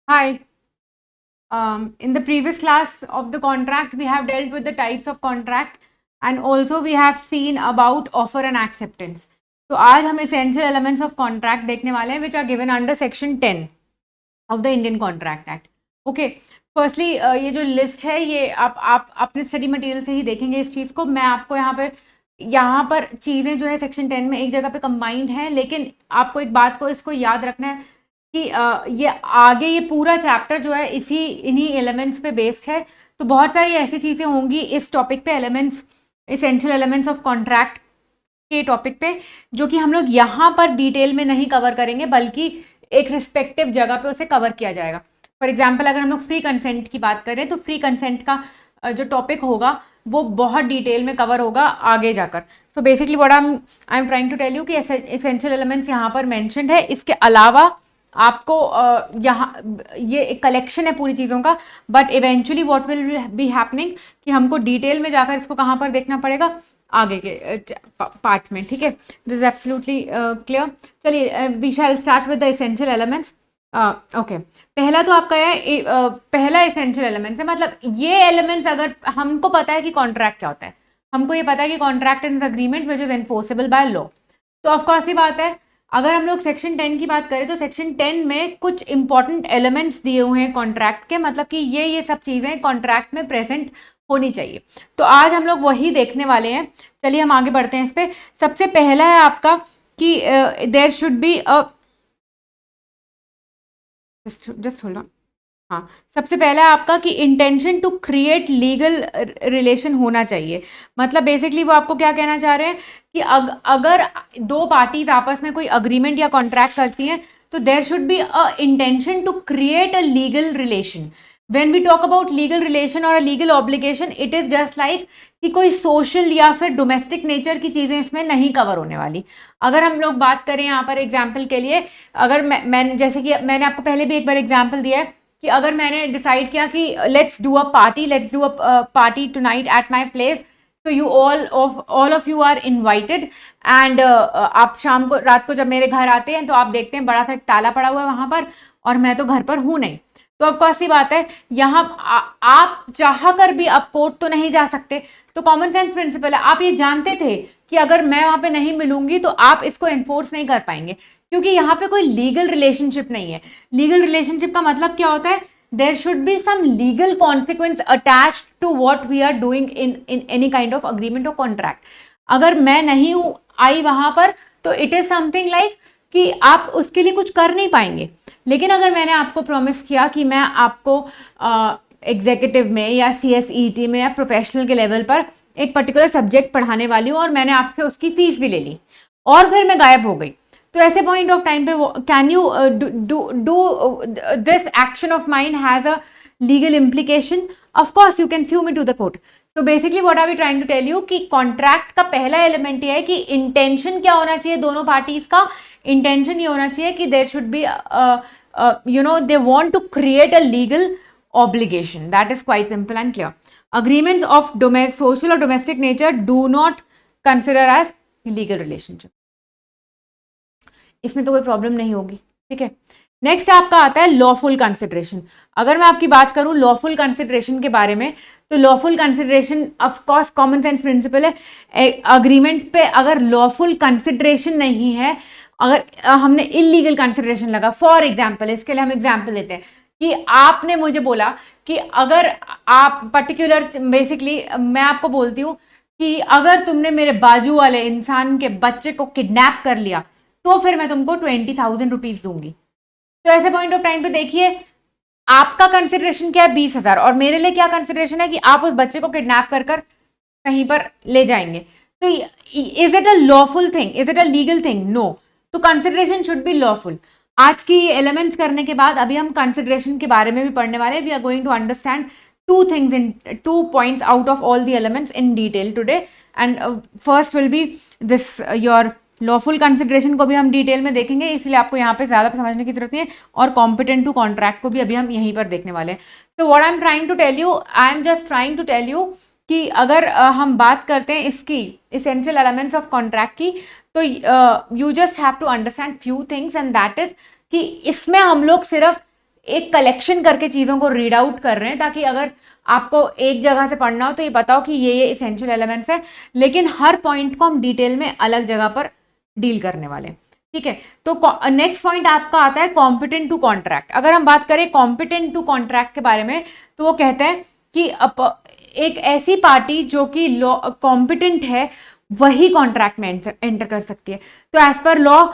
Hi. In the previous class of the contract, we have dealt with the types of contract and also we have seen about offer and acceptance. तो आज हम essential elements of contract देखने वाले हैं which are given under section 10 of the Indian Contract Act. Okay. Firstly, ये जो list है ये आप अपने स्टडी मटेरियल से ही देखेंगे इस चीज़ को. मैं आपको यहाँ पर चीज़ें जो है सेक्शन 10 में एक जगह पे कंबाइंड हैं, लेकिन आपको एक बात को इसको याद रखना है कि ये आगे ये पूरा चैप्टर जो है इन्हीं एलिमेंट्स पे बेस्ड है. तो बहुत सारी ऐसी चीज़ें होंगी इस टॉपिक पे, elements, essential elements of contract के टॉपिक पे, जो कि हम लोग यहाँ पर डिटेल में नहीं कवर करेंगे, बल्कि एक रिस्पेक्टिव जगह पे उसे कवर किया जाएगा. फॉर एग्जाम्पल, अगर हम लोग फ्री कंसेंट की बात करें तो फ्री कंसेंट का जो टॉपिक होगा वो बहुत डिटेल में कवर होगा आगे जाकर. So basically what I am trying to tell you कि एसेंशियल एलिमेंट्स यहाँ पर मेंशन्ड है. इसके अलावा आपको यहाँ ये एक कलेक्शन है पूरी चीज़ों का, but eventually what will be happening कि हमको डिटेल में जाकर इसको कहाँ पर देखना पड़ेगा, आगे के पार्ट में. ठीक है, दिस इज एब्सोल्युटली क्लियर. चलिए, we shall start with the essential elements. Okay, पहला तो आपका है पहला एसेंशियल एलिमेंट्स है, मतलब ये एलिमेंट्स, अगर हमको पता है कि कॉन्ट्रैक्ट क्या होता है, हमको ये पता है कि contract is agreement which is enforceable by law. तो ऑफकोर्स ही बात है, अगर हम लोग सेक्शन 10 की बात करें तो सेक्शन 10 में कुछ इंपॉर्टेंट एलिमेंट्स दिए हुए हैं कॉन्ट्रैक्ट के, मतलब कि ये सब चीज़ें कॉन्ट्रैक्ट में प्रेजेंट होनी चाहिए. तो आज हम लोग वही देखने वाले हैं. चलिए हम आगे बढ़ते हैं इस पे. सबसे पहला है आपका कि there should be a just hold on. हाँ, सबसे पहला है आपका कि intention to create legal relation होना चाहिए. मतलब बेसिकली वो आपको क्या कहना चाह रहे हैं कि अगर दो पार्टीज आपस में कोई अग्रीमेंट या कॉन्ट्रैक्ट करती हैं तो there should be a intention to create a legal relation. When we talk about legal relation और a legal obligation, it is just like कि कोई सोशल या फिर डोमेस्टिक नेचर की चीज़ें इसमें नहीं कवर होने वाली. अगर हम लोग बात करें यहाँ पर एग्जाम्पल के लिए, अगर मैं जैसे कि मैंने आपको पहले भी एक बार एग्जाम्पल दिया है कि अगर मैंने डिसाइड किया कि let's do a party tonight at my place, तो you all of you are invited and आप शाम को रात को जब मेरे घर आते हैं तो आप देखते हैं बड़ा सा एक ताला पड़ा हुआ है वहां पर, और मैं तो घर पर हूं नहीं. तो ऑफकोर्स सी बात है, यहाँ आप चाह कर भी आप कोर्ट तो नहीं जा सकते. तो कॉमन सेंस प्रिंसिपल है, आप ये जानते थे कि अगर मैं वहां पे नहीं मिलूंगी तो आप इसको एनफोर्स नहीं कर पाएंगे, क्योंकि यहाँ पे कोई लीगल रिलेशनशिप नहीं है. लीगल रिलेशनशिप का मतलब क्या होता है? There should be some legal consequence attached to what we are doing in any kind of agreement और कॉन्ट्रैक्ट. अगर मैं नहीं आई वहां पर तो इट इज समथिंग लाइक कि आप उसके लिए कुछ कर नहीं पाएंगे. लेकिन अगर मैंने आपको प्रॉमिस किया कि मैं आपको एग्जीक्यूटिव में या CSET में या प्रोफेशनल के लेवल पर एक पर्टिकुलर सब्जेक्ट पढ़ाने वाली हूँ और मैंने आपसे उसकी फीस भी ले ली और फिर मैं गायब हो गई, तो ऐसे पॉइंट ऑफ टाइम पे can you do this action of mind has a legal implication? Of course you can sue me to the court. तो basically what are we trying to tell you कि contract का पहला element ये है कि intention क्या होना चाहिए दोनों पार्टीज का. इंटेंशन ये होना चाहिए कि there should be they want to create a legal obligation. That is quite simple and clear. Agreements of social or domestic nature do not consider as legal relationship. इसमें तो कोई प्रॉब्लम नहीं होगी. ठीक है, नेक्स्ट आपका आता है लॉफुल कंसिडरेशन. अगर मैं आपकी बात करूं लॉफुल कंसिडरेशन के बारे में, तो lawful consideration of course common sense principle है. अग्रीमेंट पे अगर लॉफुल कंसिडरेशन नहीं है, अगर हमने इलीगल कंसिडरेशन लगा, फॉर एग्जाम्पल, इसके लिए हम एग्जाम्पल लेते हैं कि आपने मुझे बोला कि अगर आप पर्टिकुलर, बेसिकली मैं आपको बोलती हूँ कि अगर तुमने मेरे बाजू वाले इंसान के बच्चे को किडनैप कर लिया तो फिर मैं तुमको 20,000 रुपीज दूंगी. तो ऐसे पॉइंट ऑफ टाइम पे देखिए, आपका कंसिडरेशन क्या है? 20,000. और मेरे लिए क्या कंसिडरेशन है कि आप उस बच्चे को किडनैप कर कहीं पर ले जाएंगे. तो is it a lawful thing? Is it a legal thing? No. तो कंसिडरेशन शुड बी लॉफुल. आज की एलिमेंट्स करने के बाद अभी हम कंसिडरेशन के बारे में भी पढ़ने वाले हैं. We are going to understand two points out of all the elements in detail today, and first will be this your lawful consideration को भी हम डिटेल में देखेंगे, इसलिए आपको यहाँ पे ज़्यादा समझने की जरूरत नहीं है. और कॉम्पिटेंट टू कॉन्ट्रैक्ट को भी अभी हम यहीं पर देखने वाले हैं. तो what I am trying to tell you, I am just trying to tell you कि अगर हम बात करते हैं इसकी इसेंशियल एलिमेंट्स ऑफ कॉन्ट्रैक्ट की, तो you just have to understand few things, and that is कि इसमें हम लोग सिर्फ एक कलेक्शन करके चीज़ों को रीड आउट कर रहे हैं, ताकि अगर आपको एक जगह से पढ़ना हो तो ये बताओ कि ये इसेंशियल एलिमेंट्स है, लेकिन हर पॉइंट को हम डिटेल में अलग जगह पर डील करने वाले हैं। ठीक है, तो नेक्स्ट पॉइंट आपका आता है कॉम्पिटेंट टू कॉन्ट्रैक्ट। अगर हम बात करें कॉम्पिटेंट टू कॉन्ट्रैक्ट के बारे में, तो वो कहते हैं कि एक ऐसी पार्टी जो कि लॉ कॉम्पिटेंट है वही कॉन्ट्रैक्ट में एंटर कर सकती है। तो एज पर लॉ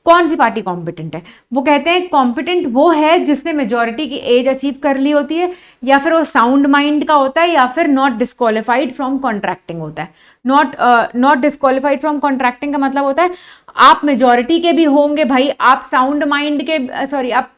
कौन सी पार्टी कॉम्पिटेंट है? वो कहते हैं कॉम्पिटेंट वो है जिसने मेजॉरिटी की एज अचीव कर ली होती है, या फिर वो साउंड माइंड का होता है, या फिर नॉट डिस्क्वालिफाइड फ्रॉम कॉन्ट्रैक्टिंग होता है। नॉट डिस्क्वालिफाइड फ्रॉम कॉन्ट्रैक्टिंग का मतलब होता है आप मेजॉरिटी के भी होंगे भाई, आप साउंड माइंड के सॉरी आप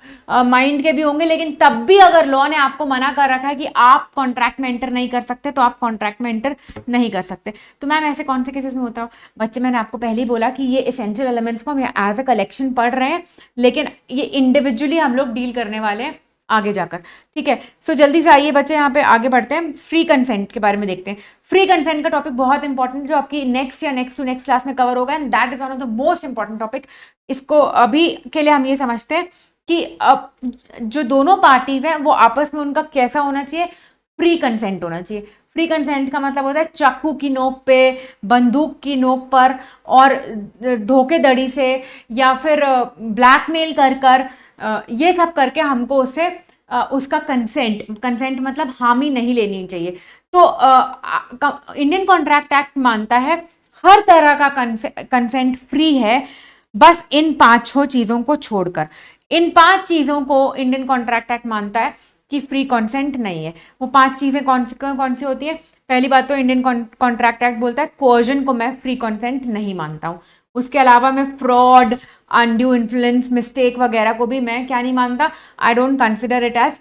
माइंड के भी होंगे, लेकिन तब भी अगर लॉ ने आपको मना कर रखा है कि आप कॉन्ट्रैक्ट में एंटर नहीं कर सकते, तो आप कॉन्ट्रैक्ट में एंटर नहीं कर सकते। तो मैम ऐसे कौन से केसेस में होता है बच्चे? मैंने आपको पहले ही बोला कि ये एसेंशियल एलिमेंट्स को हम एज अ कलेक्शन पढ़ रहे हैं, लेकिन ये इंडिविजुअली हम लोग डील करने वाले हैं आगे जाकर। ठीक है, सो जल्दी से आइए बच्चे यहाँ पे आगे बढ़ते हैं, फ्री कंसेंट के बारे में देखते हैं। फ्री कंसेंट का टॉपिक बहुत इंपॉर्टेंट, जो आपकी नेक्स्ट या नेक्स्ट टू नेक्स्ट क्लास में कवर होगा, and that is one of the most important topic. इसको अभी के लिए हम ये समझते हैं कि अब जो दोनों पार्टीज हैं वो आपस में उनका कैसा होना चाहिए, फ्री कंसेंट होना चाहिए। फ्री कंसेंट का मतलब होता है चाकू की नोक पे, बंदूक की नोक पर, और धोखेधड़ी से या फिर ब्लैकमेल कर ये सब करके हमको उससे उसका कंसेंट मतलब हामी नहीं लेनी चाहिए। तो इंडियन कॉन्ट्रैक्ट एक्ट मानता है हर तरह का कंसेंट फ्री है, बस इन 5 चीज़ों को छोड़कर। इन 5 चीज़ों को इंडियन कॉन्ट्रैक्ट एक्ट मानता है कि फ्री कंसेंट नहीं है। वो 5 चीज़ें कौन सी होती है? पहली बात तो इंडियन कॉन्ट्रैक्ट एक्ट बोलता है कोर्जन को मैं फ्री कंसेंट नहीं मानता हूँ। उसके अलावा मैं फ्रॉड, अनड्यू इन्फ्लुएंस, मिस्टेक वगैरह को भी मैं क्या नहीं मानता, I don't consider it as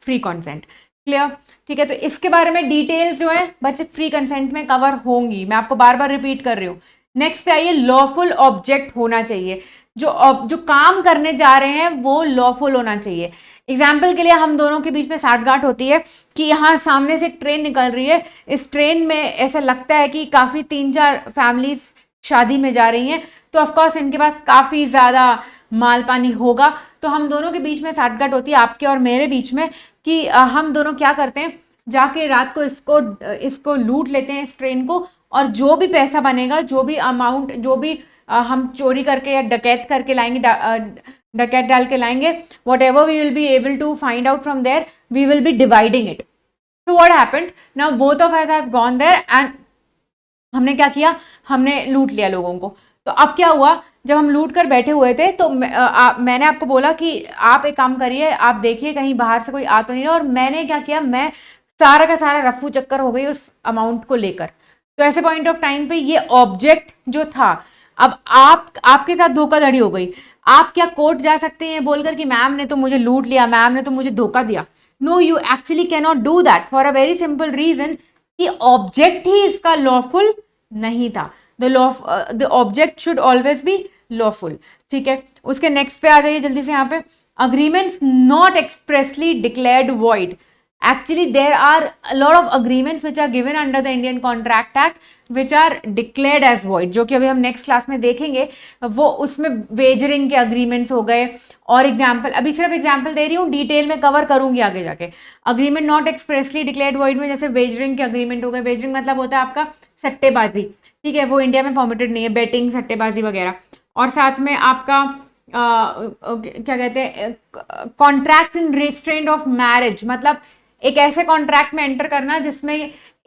free consent. Clear? ठीक है, तो इसके बारे में डिटेल्स जो है बच्चे फ्री कंसेंट में कवर होंगी, मैं आपको बार बार रिपीट कर रही हूँ। नेक्स्ट पे आइए, लॉफुल ऑब्जेक्ट होना चाहिए। जो काम करने जा रहे हैं वो लॉफुल होना चाहिए। एग्जाम्पल के लिए हम दोनों के बीच में साठगांठ होती है कि यहाँ सामने से एक ट्रेन निकल रही है, इस ट्रेन में ऐसा लगता है कि काफ़ी 3-4 फैमिलीज शादी में जा रही हैं, तो ऑफकोर्स इनके पास काफ़ी ज़्यादा माल पानी होगा। तो हम दोनों के बीच में साठगांठ होती है, आपके और मेरे बीच में, कि हम दोनों क्या करते हैं, जाके रात को इसको लूट लेते हैं, इस ट्रेन को, और जो भी पैसा बनेगा, जो भी अमाउंट, जो भी हम चोरी करके या डकैत करके लाएंगे, डकैत डाल के लाएंगे, whatever we will be able to find out from there, we will be dividing it. तो what happened now, both of us has gone there and हमने क्या किया, हमने लूट लिया लोगों को। तो अब क्या हुआ, जब हम लूट कर बैठे हुए थे तो मैंने आपको बोला कि आप एक काम करिए, आप देखिए कहीं बाहर से कोई आ तो नहीं रहा, और मैंने क्या किया, मैं सारा का सारा रफू चक्कर हो गई उस अमाउंट को लेकर। तो ऐसे पॉइंट ऑफ टाइम पे ये ऑब्जेक्ट जो था, अब आपके साथ धोखाधड़ी हो गई, आप क्या कोर्ट जा सकते हैं बोलकर कि मैम ने तो मुझे लूट लिया, मैम ने तो मुझे धोखा दिया? No, you actually can not do that for a very simple reason कि ऑब्जेक्ट ही इसका लॉफुल नहीं था। The object should always be lawful. ठीक है, उसके नेक्स्ट पे आ जाइए जल्दी से यहाँ पे, agreements not expressly declared void. Actually, there are a lot of agreements which are given under the Indian Contract Act which are declared as void, जो कि अभी हम नेक्स्ट क्लास में देखेंगे। वो उसमें वेजरिंग के अग्रीमेंट्स हो गए, और एग्जाम्पल अभी सिर्फ एग्जाम्पल दे रही हूँ, डिटेल में कवर करूंगी आगे जाके। Agreement not expressly declared void में जैसे वेजरिंग के अग्रीमेंट हो गए। वेजरिंग मतलब होता है आपका सट्टेबाजी, ठीक है, वो इंडिया में परमिटेड नहीं है, बेटिंग, सट्टेबाजी वगैरह। और साथ में आपका क्या कहते हैं, contracts in restraint of marriage, मतलब एक ऐसे कॉन्ट्रैक्ट में एंटर करना जिसमें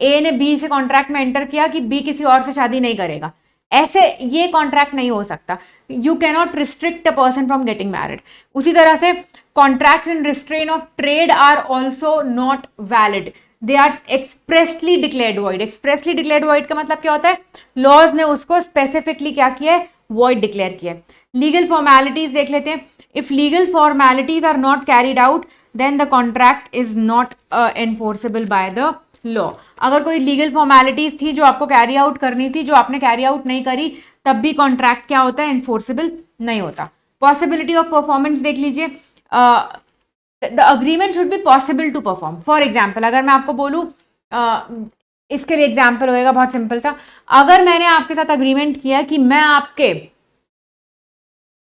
ए ने बी से कॉन्ट्रैक्ट में एंटर किया कि बी किसी और से शादी नहीं करेगा, ऐसे ये कॉन्ट्रैक्ट नहीं हो सकता। You can not restrict a person from getting married. उसी तरह से contracts in restraint of trade are also not valid, they are expressly declared void. Expressly declared void का मतलब क्या होता है, लॉज ने उसको स्पेसिफिकली क्या किया है, वॉइड डिक्लेयर किया है। लीगल फॉर्मेलिटीज देख लेते हैं। If legal formalities are not carried out then the contract is not enforceable by the law. अगर कोई लीगल फॉर्मेलिटीज थी जो आपको कैरी आउट करनी थी, जो आपने कैरी आउट नहीं करी, तब भी कॉन्ट्रैक्ट क्या होता है, एनफोर्सेबल नहीं होता। पॉसिबिलिटी ऑफ परफॉर्मेंस देख लीजिए, the agreement should be possible to perform. For example अगर मैं आपको बोलूँ, इसके लिए एग्जाम्पल होएगा बहुत सिंपल सा, अगर मैंने आपके साथ अग्रीमेंट किया कि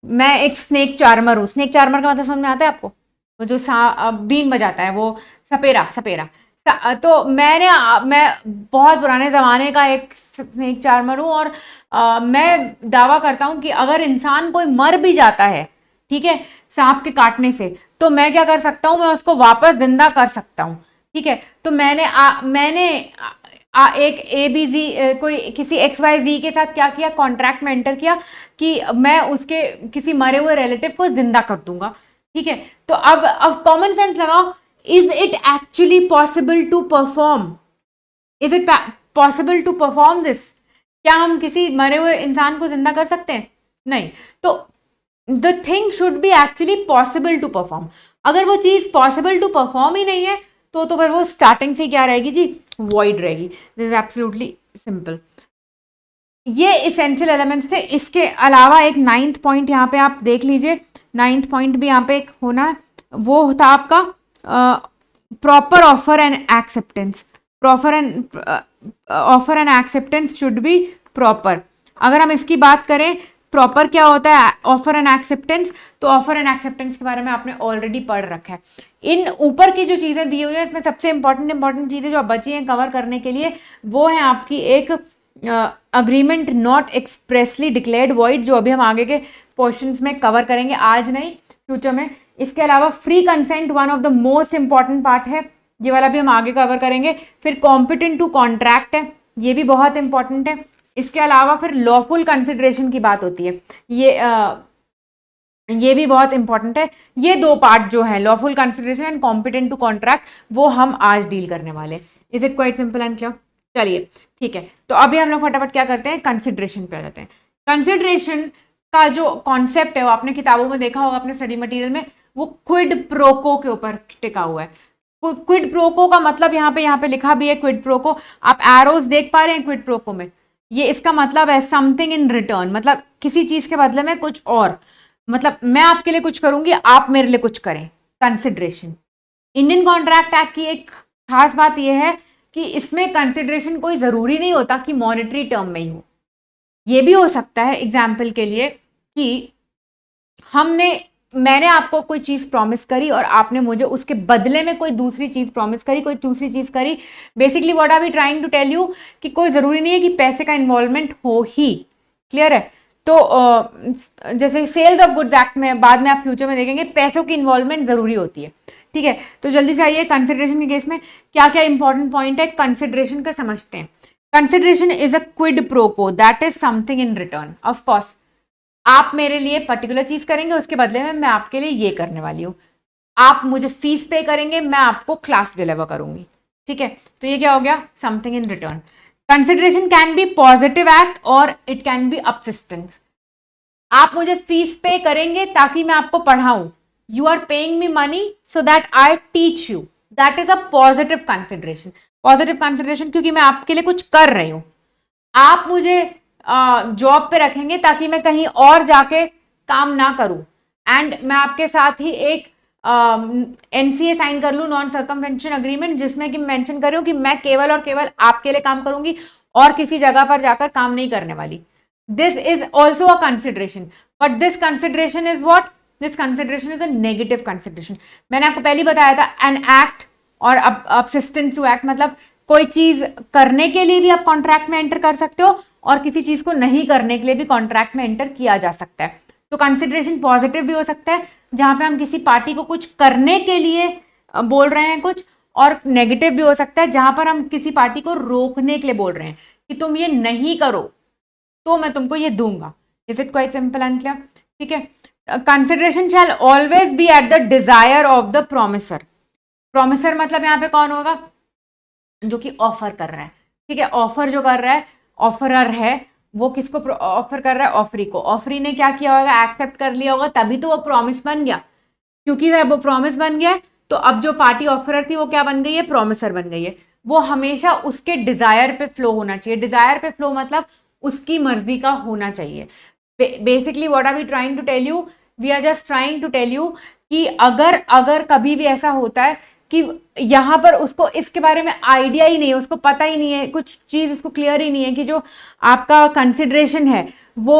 मैं एक स्नेक चार्मर हूँ। स्नेक चार्मर का मतलब समझ में आता है आपको? वो जो बीन बजाता है, वो सपेरा सपेरा। तो मैं बहुत पुराने ज़माने का एक स्नेक चार्मर हूँ, और मैं दावा करता हूँ कि अगर इंसान कोई मर भी जाता है, ठीक है, सांप के काटने से, तो मैं क्या कर सकता हूँ, मैं उसको वापस जिंदा कर सकता हूँ। ठीक है, तो एक ABZ कोई किसी XYZ के साथ क्या किया, कॉन्ट्रैक्ट में एंटर किया कि मैं उसके किसी मरे हुए रिलेटिव को जिंदा कर दूंगा। ठीक है, तो अब कॉमन सेंस लगाओ, is it actually possible to perform, is it possible to perform this? क्या हम किसी मरे हुए इंसान को जिंदा कर सकते हैं? नहीं। तो the thing should be actually possible to perform. अगर वो चीज पॉसिबल टू परफॉर्म ही नहीं है, तो फिर वो स्टार्टिंग से क्या रहेगी जी, वॉइड रहेगी। This is absolutely simple. ये इसेंशियल एलिमेंट्स थे। इसके अलावा एक 9th पॉइंट यहाँ पे आप देख लीजिए, 9th पॉइंट भी यहाँ पे एक होना है, वो होता आपका proper offer and acceptance. Offer and acceptance should be proper. अगर हम इसकी बात करें, प्रॉपर क्या होता है, ऑफर एंड एक्सेप्टेंस, तो ऑफर एंड एक्सेप्टेंस के बारे में आपने ऑलरेडी पढ़ रखा है। इन ऊपर की जो चीज़ें दी हुई है, इसमें सबसे इंपॉर्टेंट चीज़ें जो बची हैं कवर करने के लिए, वो है आपकी एक agreement not expressly declared void, जो अभी हम आगे के पोर्शंस में कवर करेंगे, आज नहीं फ्यूचर में। इसके अलावा free consent one of the most important part है, ये वाला भी हम आगे कवर करेंगे। फिर कॉम्पिटेंट टू कॉन्ट्रैक्ट है, ये भी बहुत इंपॉर्टेंट है। इसके अलावा फिर लॉफुल कंसिडरेशन की बात होती है, ये भी बहुत इंपॉर्टेंट है। ये दो पार्ट जो है, lawful consideration and competent to contract, वो हम आज डील करने वाले। Is it quite simple and clear? चलिए ठीक है, तो अभी हम लोग फटाफट क्या करते हैं, कंसिडरेशन पे आ जाते हैं। कंसिडरेशन का जो कॉन्सेप्ट है, वो आपने किताबों में देखा होगा, अपने स्टडी मटेरियल में, वो क्विड प्रोको के ऊपर टिका हुआ है। क्विड प्रोको का मतलब यहाँ पे लिखा भी है, क्विड प्रोको। आप एरोज देख पा रहे हैं क्विड प्रोको में, ये इसका मतलब है समथिंग इन रिटर्न, मतलब किसी चीज के बदले में कुछ और, मतलब मैं आपके लिए कुछ करूंगी, आप मेरे लिए कुछ करें, कंसिडरेशन। इंडियन कॉन्ट्रैक्ट एक्ट की एक खास बात यह है कि इसमें कंसिडरेशन कोई जरूरी नहीं होता कि मॉनेटरी टर्म में ही हो। ये भी हो सकता है एग्जाम्पल के लिए कि मैंने आपको कोई चीज प्रॉमिस करी और आपने मुझे उसके बदले में कोई दूसरी चीज प्रॉमिस करी, कोई दूसरी चीज करी। Basically what are we trying to tell you कि कोई जरूरी नहीं है कि पैसे का इन्वॉल्वमेंट हो ही। क्लियर है? तो जैसे सेल्स ऑफ गुड्स एक्ट में बाद में आप फ्यूचर में देखेंगे, पैसों की इन्वॉल्वमेंट जरूरी होती है। ठीक है, तो जल्दी से आइए कंसिडरेशन के केस में क्या क्या इंपॉर्टेंट पॉइंट है कंसिडरेशन का समझते हैं। Consideration is a quid pro quo, that is something in return. Of course आप मेरे लिए पर्टिकुलर चीज करेंगे, उसके बदले में मैं आपके लिए ये करने वाली हूँ। आप मुझे फीस पे करेंगे, मैं आपको क्लास डिलीवर करूंगी। ठीक है, तो ये क्या हो गया, something in return. Consideration can be positive act और इट कैन बी अपसिस्टेंस। आप मुझे फीस पे करेंगे ताकि मैं आपको पढ़ाऊं, you are paying me money so that I teach you, that is a positive consideration. Positive consideration क्योंकि मैं आपके लिए कुछ कर रही हूं। आप मुझे जॉब पे रखेंगे ताकि मैं कहीं और जाके काम ना करूं, एंड मैं आपके साथ ही एक NCA साइन कर लूं, नॉन सर्कमवेंशन अग्रीमेंट, जिसमें कि मेंशन कर रही हूं कि मैं केवल और केवल आपके लिए काम करूंगी और किसी जगह पर जाकर काम नहीं करने वाली। This is also a consideration, but this consideration is what, this consideration is a negative consideration. मैंने आपको पहले बताया था, एन एक्ट और अपसिस्टेंट टू एक्ट, मतलब कोई चीज करने के लिए भी आप कॉन्ट्रैक्ट में एंटर कर सकते हो और किसी चीज को नहीं करने के लिए भी कॉन्ट्रैक्ट में एंटर किया जा सकता है। तो कंसिडरेशन पॉजिटिव भी हो सकता है, जहां पे हम किसी पार्टी को कुछ करने के लिए बोल रहे हैं कुछ, और नेगेटिव भी हो सकता है जहां पर हम किसी पार्टी को रोकने के लिए बोल रहे हैं कि तुम ये नहीं करो तो मैं तुमको ये दूंगा। Is it quite simple and clear? ठीक है, consideration shell always be at the desire of the promisor. Promisor मतलब यहाँ पे कौन होगा, जो कि ऑफर कर रहा है। ठीक है, ऑफर जो कर रहा है, ऑफरर है, वो किसको ऑफर कर रहा है, ऑफरी को। ऑफरी ने क्या किया होगा, एक्सेप्ट कर लिया होगा, तभी तो वो प्रॉमिस बन गया। क्योंकि वह वो प्रॉमिस बन गया, तो अब जो पार्टी ऑफरर थी वो क्या बन गई है, प्रॉमिसर बन गई है। वो हमेशा उसके डिजायर पे फ्लो होना चाहिए। डिजायर पे फ्लो मतलब उसकी मर्जी का होना चाहिए। Basically what are we trying to tell you, we are just trying to tell you कि अगर कभी भी ऐसा होता है कि यहाँ पर उसको इसके बारे में आइडिया ही नहीं है, उसको पता ही नहीं है, कुछ चीज उसको क्लियर ही नहीं है कि जो आपका कंसिडरेशन है वो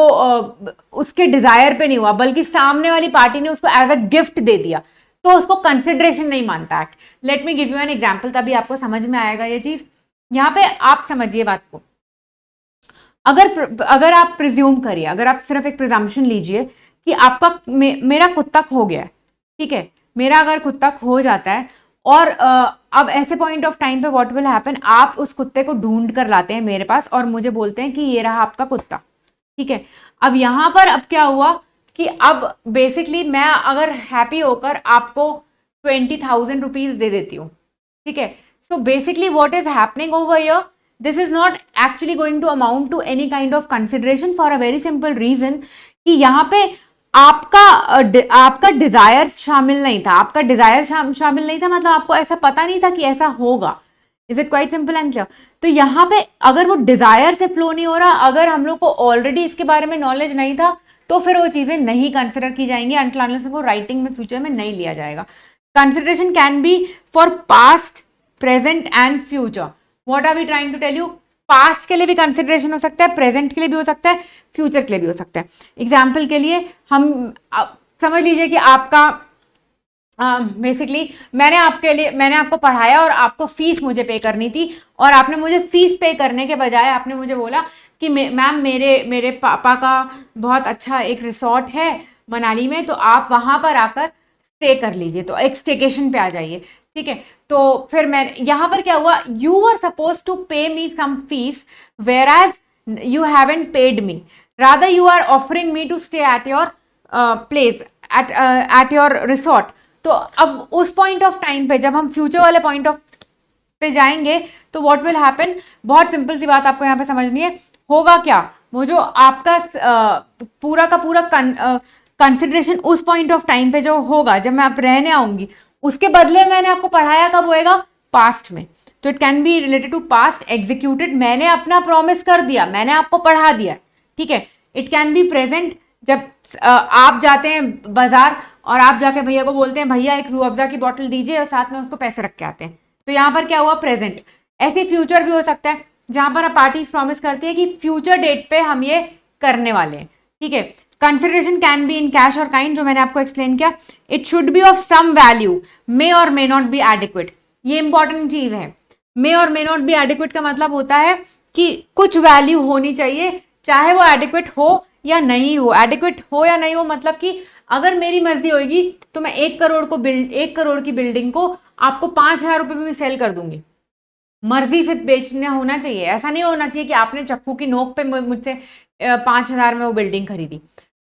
उसके डिजायर पे नहीं हुआ, बल्कि सामने वाली पार्टी ने उसको एज अ गिफ्ट दे दिया, तो उसको कंसिडरेशन नहीं मानता act. Let me give you an example, तभी आपको समझ में आएगा ये चीज। यहाँ पे आप समझिए बात को, अगर आप प्रिज्यूम करिए, अगर आप सिर्फ एक प्रिजम्पशन लीजिए कि आपका मेरा कुत्ता खो गया है, ठीक है, मेरा अगर कुत्ता खो जाता है और अब ऐसे पॉइंट ऑफ टाइम पे व्हाट विल हैपन, आप उस कुत्ते को ढूंढ कर लाते हैं मेरे पास और मुझे बोलते हैं कि ये रहा आपका कुत्ता, ठीक है। अब यहाँ पर अब क्या हुआ कि अब बेसिकली मैं अगर हैप्पी होकर आपको 20,000 रुपीज दे देती हूँ, ठीक है। सो basically what is happening over here, this is not actually going to amount to any kind of consideration for a very simple reason कि यहाँ पे आपका डिजायर शामिल नहीं था, आपका डिजायर शामिल नहीं था, मतलब आपको ऐसा पता नहीं था कि ऐसा होगा। Is it quite simple and clear. तो यहाँ पे अगर वो डिजायर से फ्लो नहीं हो रहा, अगर हम लोग को ऑलरेडी इसके बारे में नॉलेज नहीं था, तो फिर वो चीजें नहीं कंसिडर की जाएंगी, अनटिल अनलेस उनको राइटिंग में फ्यूचर में नहीं लिया जाएगा। Consideration can be for past, present and future. What are we trying to tell you, past के लिए भी कंसिडरेशन हो सकता है, प्रेजेंट के लिए भी हो सकता है, फ्यूचर के लिए भी हो सकता है। एग्जाम्पल के लिए हम समझ लीजिए कि आपका बेसिकली मैंने आपको पढ़ाया और आपको फीस मुझे पे करनी थी, और आपने मुझे फीस पे करने के बजाय आपने मुझे बोला कि मैम मेरे पापा का बहुत अच्छा एक रिसोर्ट है मनाली में, तो आप वहाँ पर आकर स्टे कर लीजिए, तो एक स्टेकेशन पे आ जाइए, ठीक है। तो फिर मैं यहाँ पर क्या हुआ, you were suppose to pay me some fees whereas you haven't paid me, rather you are offering me to stay at your place, at your resort. तो अब उस पॉइंट ऑफ टाइम पे जब हम फ्यूचर वाले point of पे जाएंगे तो व्हाट विल हैपन, बहुत सिंपल सी बात आपको यहाँ पे समझनी है, होगा क्या, वो जो आपका पूरा का पूरा कंसिडरेशन उस पॉइंट ऑफ टाइम पे जो होगा जब मैं आप रहने आऊंगी, उसके बदले मैंने आपको पढ़ाया कब होएगा, पास्ट में। तो it can be related to past executed, मैंने अपना प्रॉमिस कर दिया, मैंने आपको पढ़ा दिया, ठीक है। इट कैन बी प्रेजेंट, जब आप जाते हैं बाजार और आप जाके भैया को बोलते हैं भैया एक रूह अफ़ज़ा की बोतल दीजिए और साथ में उसको पैसे रख के आते हैं, तो यहाँ पर क्या हुआ, प्रेजेंट। ऐसे फ्यूचर भी हो सकता है जहां पर आप पार्टीज प्रॉमिस करती है कि फ्यूचर डेट पे हम ये करने वाले हैं, ठीक है। Consideration can be in cash और काइंड, जो मैंने आपको एक्सप्लेन किया। It should be of some value, may और मे नॉट बी एडिक्वेट, ये इंपॉर्टेंट चीज है। मे और मे नॉट बी एडिक्वेट का मतलब होता है कि कुछ वैल्यू होनी चाहिए, चाहे वो एडिक्वेट हो या नहीं हो। एडिक्वेट हो या नहीं हो मतलब कि अगर मेरी मर्जी होगी तो मैं 1 करोड़ की बिल्डिंग को आपको 5,000 रुपये में सेल कर दूंगी, मर्जी से बेचना होना चाहिए। ऐसा नहीं होना चाहिए कि आपने चक्कू की नोक पे मुझसे 5,000 में वो बिल्डिंग खरीदी।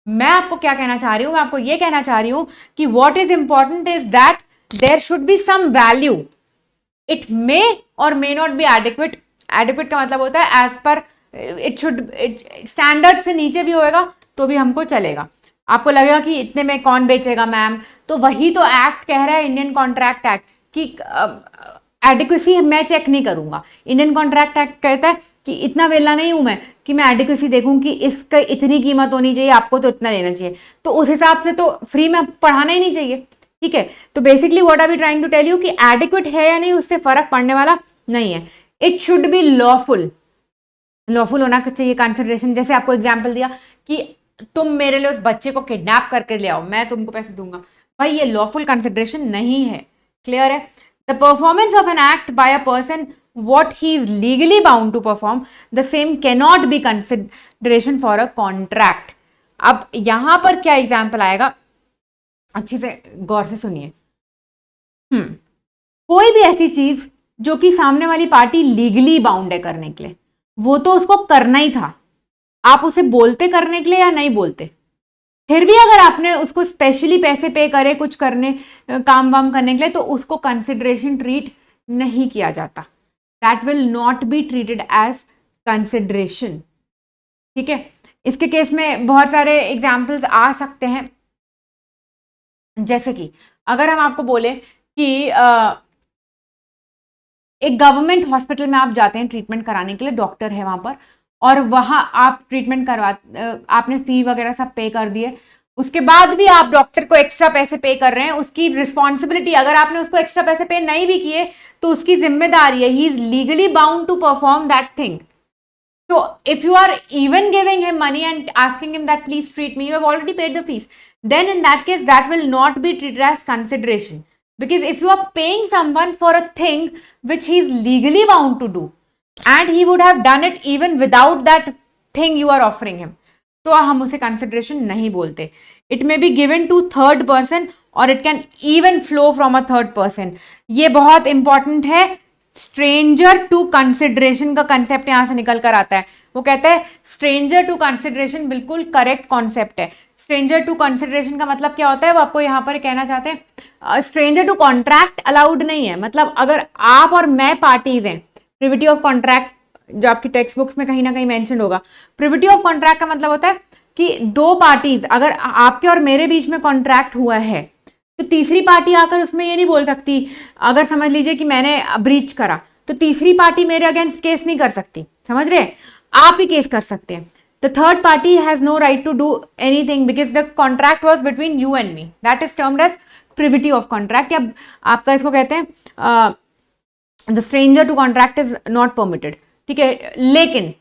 मैं आपको क्या कहना चाह रही हूँ, मैं आपको ये कहना चाह रही हूँ कि what is important is that there should be some value. It may और may not be adequate. Adequate का मतलब होता है as per, it should standard से नीचे भी होएगा तो भी हमको चलेगा। आपको लगेगा कि इतने में कौन बेचेगा मैम, तो वही तो एक्ट कह रहा है, इंडियन कॉन्ट्रैक्ट एक्ट, कि एडिक्वेसी मैं चेक नहीं करूंगा। इंडियन कॉन्ट्रैक्ट एक्ट कहता है कि इतना वेला नहीं हूं मैं कि मैं एडिक्वेसी देखूं कि इसका इतनी कीमत होनी चाहिए, आपको तो इतना देना चाहिए, तो उस हिसाब से तो फ्री में पढ़ाना ही नहीं चाहिए, ठीक है। तो basically what are we trying to tell you कि एडिक्वेट है या नहीं उससे फर्क पड़ने वाला नहीं है। It should be lawful, lawful होना चाहिए कंसिडरेशन। जैसे आपको एग्जाम्पल दिया कि तुम मेरे लिए उस बच्चे को किडनैप करके ले आओ, मैं तुमको पैसे दूंगा, भाई ये लॉफुल कंसिडरेशन नहीं है। क्लियर है? The performance of an act by a person what he is legally bound to perform, the same cannot be consideration for a contract. अब यहां पर क्या एग्जाम्पल आएगा, अच्छे से गौर से सुनिए। कोई भी ऐसी चीज जो कि सामने वाली पार्टी लीगली बाउंड है करने के लिए, वो तो उसको करना ही था, आप उसे बोलते करने के लिए या नहीं बोलते, फिर भी अगर आपने उसको स्पेशली पैसे पे करे कुछ करने काम वाम करने के लिए, तो उसको कंसिडरेशन ट्रीट नहीं किया जाता। That will not be treated as consideration, ठीक है। इसके केस में बहुत सारे एग्जाम्पल्स आ सकते हैं, जैसे कि अगर हम आपको बोले कि एक गवर्नमेंट हॉस्पिटल में आप जाते हैं ट्रीटमेंट कराने के लिए, डॉक्टर है वहां पर, और वहां आप ट्रीटमेंट आपने फी वगैरह सब पे कर दिए, उसके बाद भी आप डॉक्टर को एक्स्ट्रा पैसे पे कर रहे हैं, उसकी रिस्पॉन्सिबिलिटी, अगर आपने उसको एक्स्ट्रा पैसे पे नहीं भी किए तो उसकी जिम्मेदारी है, he is legally bound to perform that thing. So if you are even giving him money and asking him that please treat me, you have already paid the fees. Then in that case, that will not be treated as consideration. Because if you are paying someone for a thing which he is legally bound to do, and he would have done it even without that thing you are offering him, तो हम उसे consideration नहीं बोलते. It may be given to third person और it can even flow from a third person. ये बहुत important है. Stranger to consideration का कंसेप्ट यहां से निकल कर आता है. वो कहता है स्ट्रेंजर टू कंसिडरेशन बिल्कुल करेक्ट कॉन्सेप्ट है. स्ट्रेंजर टू कंसिडरेशन का मतलब क्या होता है वो आपको यहां पर कहना चाहते हैं. स्ट्रेंजर टू कॉन्ट्रैक्ट अलाउड नहीं है. मतलब अगर आप और मैं पार्टीज हैं, प्रिविटी ऑफ कॉन्ट्रैक्ट जो आपकी टेक्स्ट बुक्स में कहीं ना कहीं मेंशन होगा. प्रिविटी ऑफ कॉन्ट्रैक्ट का मतलब होता है कि दो पार्टीज, अगर आपके और मेरे बीच में कॉन्ट्रैक्ट हुआ है तो तीसरी पार्टी आकर उसमें ये नहीं बोल सकती. अगर समझ लीजिए कि मैंने ब्रीच करा तो तीसरी पार्टी मेरे अगेंस्ट केस नहीं कर सकती. समझ रहे हैं? आप ही केस कर सकते हैं. The third party has no right to do anything because the contract was between you and me. That is termed as privity of contract. या आपका इसको कहते हैं the stranger to contract is not permitted. ठीक है, लेकिन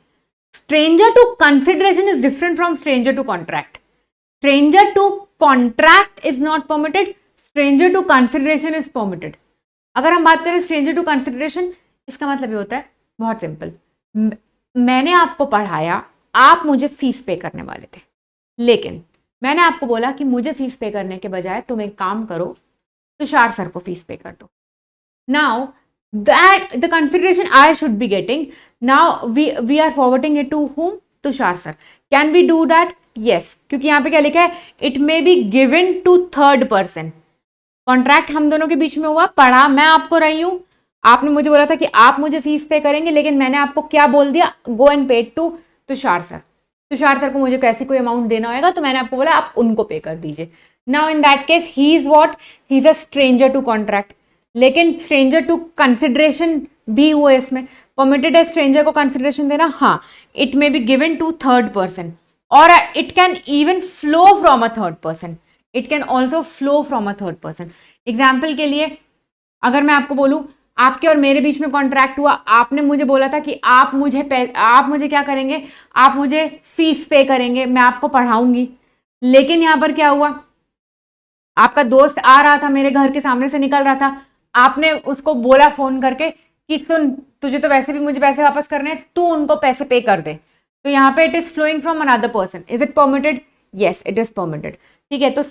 stranger to consideration is different from stranger to contract. Stranger to contract is not permitted, stranger to consideration is permitted. अगर हम बात करें स्ट्रेंजर टू कंसिडरेशन, इसका मतलब ये होता है बहुत सिंपल. मैंने आपको पढ़ाया, आप मुझे फीस पे करने वाले थे, लेकिन मैंने आपको बोला कि मुझे फीस पे करने के बजाय तुम एक काम करो, तुषार सर को फीस पे कर दो. Now that the consideration I should be getting, now we are forwarding it to whom? Tushar sir. Can we do that? Yes, क्योंकि यहाँ पे क्या लिखा है? It may be given to third person. Contract हम दोनों के बीच में हुआ, पढ़ा मैं आपको रही हूं, आपने मुझे बोला था कि आप मुझे फीस पे करेंगे, लेकिन मैंने आपको क्या बोल दिया? Go and pay to Tushar sir. Tushar sir को मुझे कैसे कोई अमाउंट देना होगा, तो मैंने आपको बोला आप उनको पे कर दीजिए. Now in that case he is what? He is a stranger to contract. लेकिन स्ट्रेंजर टू कंसिडरेशन भी हुआ इसमें. परमिटेड है स्ट्रेंजर को कंसिडरेशन देना? हाँ. It may be given to third person और it can even flow from a third person. It can also flow from a third person. Example के लिए अगर मैं आपको बोलूं आपके और मेरे बीच में कॉन्ट्रैक्ट हुआ, आपने मुझे बोला था कि आप मुझे क्या करेंगे? आप मुझे फीस पे करेंगे, मैं आपको पढ़ाऊंगी. लेकिन यहाँ पर क्या हुआ? आपका दोस्त आ रहा था, मेरे घर के सामने से निकल रहा था, आपने उसको बोला फोन करके कि सुन, तुझे तो वैसे भी मुझे पैसे वापस करने हैं, तू उनको पैसे पे कर दे. तो यहाँ पे it is flowing from another person. Is it permitted? Yes, it is permitted. ठीक है, तो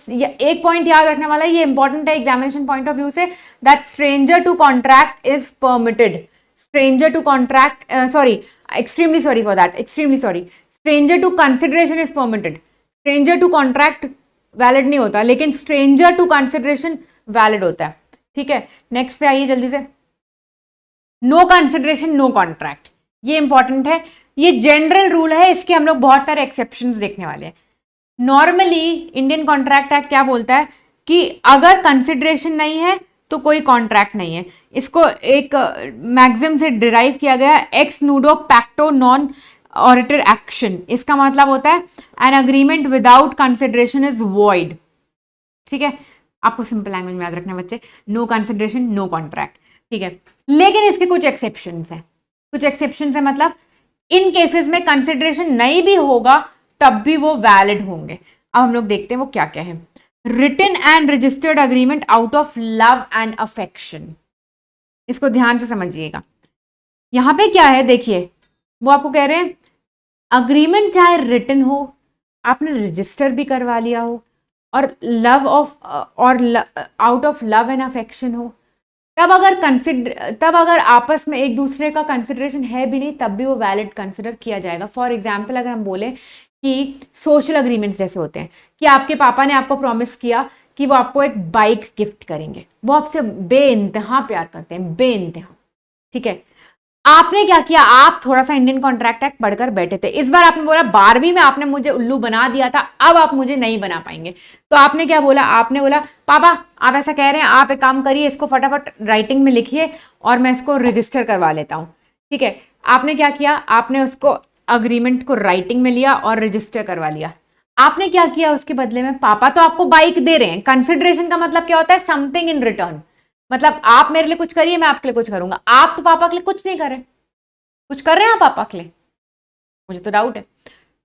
एक पॉइंट याद रखने वाला है, ये इंपॉर्टेंट है एग्जामिनेशन पॉइंट ऑफ व्यू से, that stranger to contract is permitted. Stranger to contract, sorry, extremely sorry for that, extremely sorry. Stranger to consideration is permitted. Stranger to contract valid नहीं होता, लेकिन स्ट्रेंजर टू कंसिडरेशन वैलिड होता है. ठीक है, next पे आइए जल्दी से. नो कंसिडरेशन नो कॉन्ट्रैक्ट, ये इंपॉर्टेंट है. ये जनरल रूल है, इसके हम लोग बहुत सारे एक्सेप्शंस देखने वाले हैं. नॉर्मली इंडियन कॉन्ट्रैक्ट एक्ट क्या बोलता है कि अगर कंसिडरेशन नहीं है तो कोई कॉन्ट्रैक्ट नहीं है. इसको एक मैक्सिम से डिराइव किया गया, एक्स नूडो पैक्टो नॉन ऑरिटर एक्शन. इसका मतलब होता है an agreement without consideration is void. ठीक है, आपको सिंपल लैंग्वेज में याद रखना बच्चे, नो कंसिडरेशन नो कॉन्ट्रैक्ट. ठीक है, लेकिन इसके कुछ एक्सेप्शंस हैं. कुछ एक्सेप्शंस है मतलब इन केसेस में कंसिडरेशन नहीं भी होगा तब भी वो वैलिड होंगे. अब हम लोग देखते हैं वो क्या क्या है. Written and registered agreement out of love and affection. इसको ध्यान से समझिएगा. यहां पे क्या है देखिए, वो आपको कह रहे हैं अग्रीमेंट चाहे रिटन हो, आपने रजिस्टर भी करवा लिया हो, और लव ऑफ और out of love and affection हो, तब अगर आपस में एक दूसरे का कंसिडरेशन है भी नहीं तब भी वो वैलिड कंसिडर किया जाएगा. फॉर एग्जाम्पल अगर हम बोले कि सोशल अग्रीमेंट्स जैसे होते हैं कि आपके पापा ने आपको प्रॉमिस किया कि वो आपको एक बाइक गिफ्ट करेंगे, वो आपसे बेइंतहा प्यार करते हैं, बेइंतहा. ठीक है, आपने क्या किया? आप थोड़ा सा इंडियन कॉन्ट्रैक्ट एक्ट पढ़कर बैठे थे. इस बार आपने बोला 12वीं में आपने मुझे उल्लू बना दिया था, अब आप मुझे नहीं बना पाएंगे. तो आपने क्या बोला? आपने बोला पापा आप ऐसा कह रहे हैं, आप एक काम करिए, इसको फटाफट राइटिंग में लिखिए और मैं इसको रजिस्टर करवा लेता हूँ. ठीक है, आपने क्या किया? आपने उसको अग्रीमेंट को राइटिंग में लिया और रजिस्टर करवा लिया. आपने क्या किया उसके बदले में? पापा तो आपको बाइक दे रहे हैं. कंसिडरेशन का मतलब क्या होता है? Something in return. मतलब आप मेरे लिए कुछ करिए, मैं आपके लिए कुछ करूंगा. आप तो पापा के लिए कुछ नहीं कर रहे. कुछ कर रहे हैं आप पापा के लिए? मुझे तो डाउट है।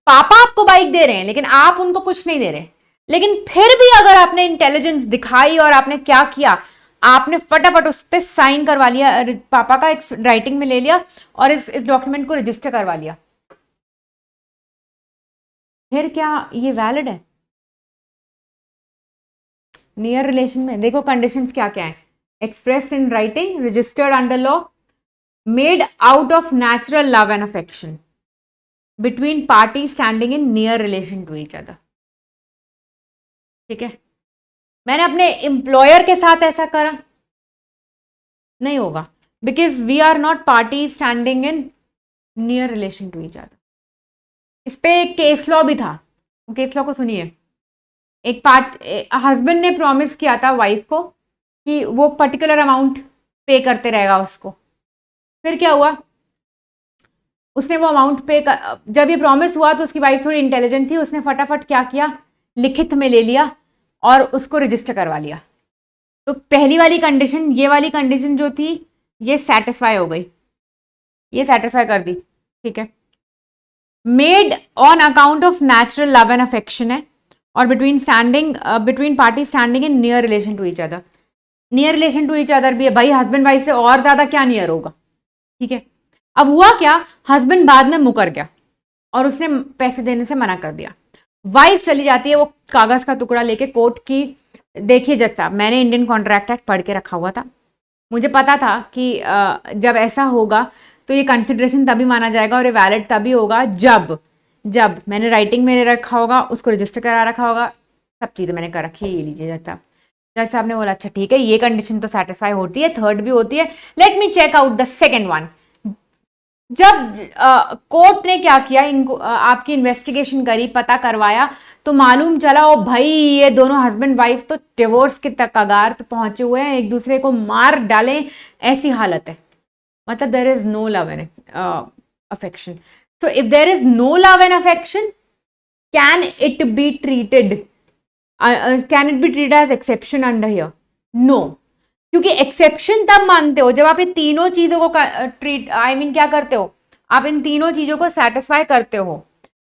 पापा आपको बाइक दे रहे हैं लेकिन आप उनको कुछ नहीं दे रहे, लेकिन फिर भी अगर आपने इंटेलिजेंस दिखाई और आपने क्या किया, आपने फटाफट उस पर साइन करवा लिया, पापा का एक राइटिंग में ले लिया और इस डॉक्यूमेंट को रजिस्टर करवा लिया, फिर क्या ये वैलिड है? नियर रिलेशन में देखो कंडीशंस क्या क्या है, expressed in writing, registered under law, made out of natural love and affection between party standing in near relation to each other. ठीक है, मैंने अपने एम्प्लॉयर के साथ ऐसा करा, नहीं होगा, because we are not party standing in near relation to each other. इस पे एक केस लॉ भी था, केस लॉ को सुनिए। एक हस्बैंड ने प्रॉमिस किया था वाइफ को कि वो पर्टिकुलर अमाउंट पे करते रहेगा उसको, फिर क्या हुआ, उसने वो अमाउंट पे जब ये प्रॉमिस हुआ तो उसकी वाइफ थोड़ी इंटेलिजेंट थी, उसने फटाफट क्या किया, लिखित में ले लिया और उसको रजिस्टर करवा लिया। तो पहली वाली कंडीशन, ये वाली कंडीशन जो थी ये सेटिस्फाई हो गई, ये सेटिस्फाई कर दी। ठीक है, made on account of natural love and affection है और between party standing in near relation to each other. Near relation to each other भी है भाई, हस्बैंड वाइफ से और ज्यादा क्या नियर होगा। ठीक है, अब हुआ क्या, हस्बैंड बाद में मुकर गया और उसने पैसे देने से मना कर दिया, वाइफ चली जाती है वो कागज का टुकड़ा लेके कोर्ट की, देखिए जज साहब मैंने इंडियन कॉन्ट्रैक्ट एक्ट पढ़ के रखा हुआ था, मुझे पता था कि जब ऐसा होगा तो ये कंसिडरेशन तभी माना जाएगा और ये वैलिड तभी होगा जब मैंने राइटिंग में रखा होगा, उसको रजिस्टर करा रखा होगा, सब चीज़ें मैंने कर रखी है, ये लीजिए जज साहब। जज साहब ने बोला अच्छा ठीक है, ये कंडीशन तो सेटिस्फाई होती है, थर्ड भी होती है, let me check out the second one. जब कोर्ट ने क्या किया, इनको आपकी इन्वेस्टिगेशन करी, पता करवाया, तो मालूम चला ओ भाई ये दोनों हस्बैंड वाइफ तो डिवोर्स के तक कगार पे पहुंचे हुए हैं, एक दूसरे को मार डालें ऐसी हालत है, मतलब there is no love and affection. So if there is no love and affection, can it be treated as exception under here? No, क्योंकि एक्सेप्शन तब मानते हो जब आप इन तीनों चीजों को क्या करते हो, आप इन तीनों चीजों को सेटिस्फाई करते हो।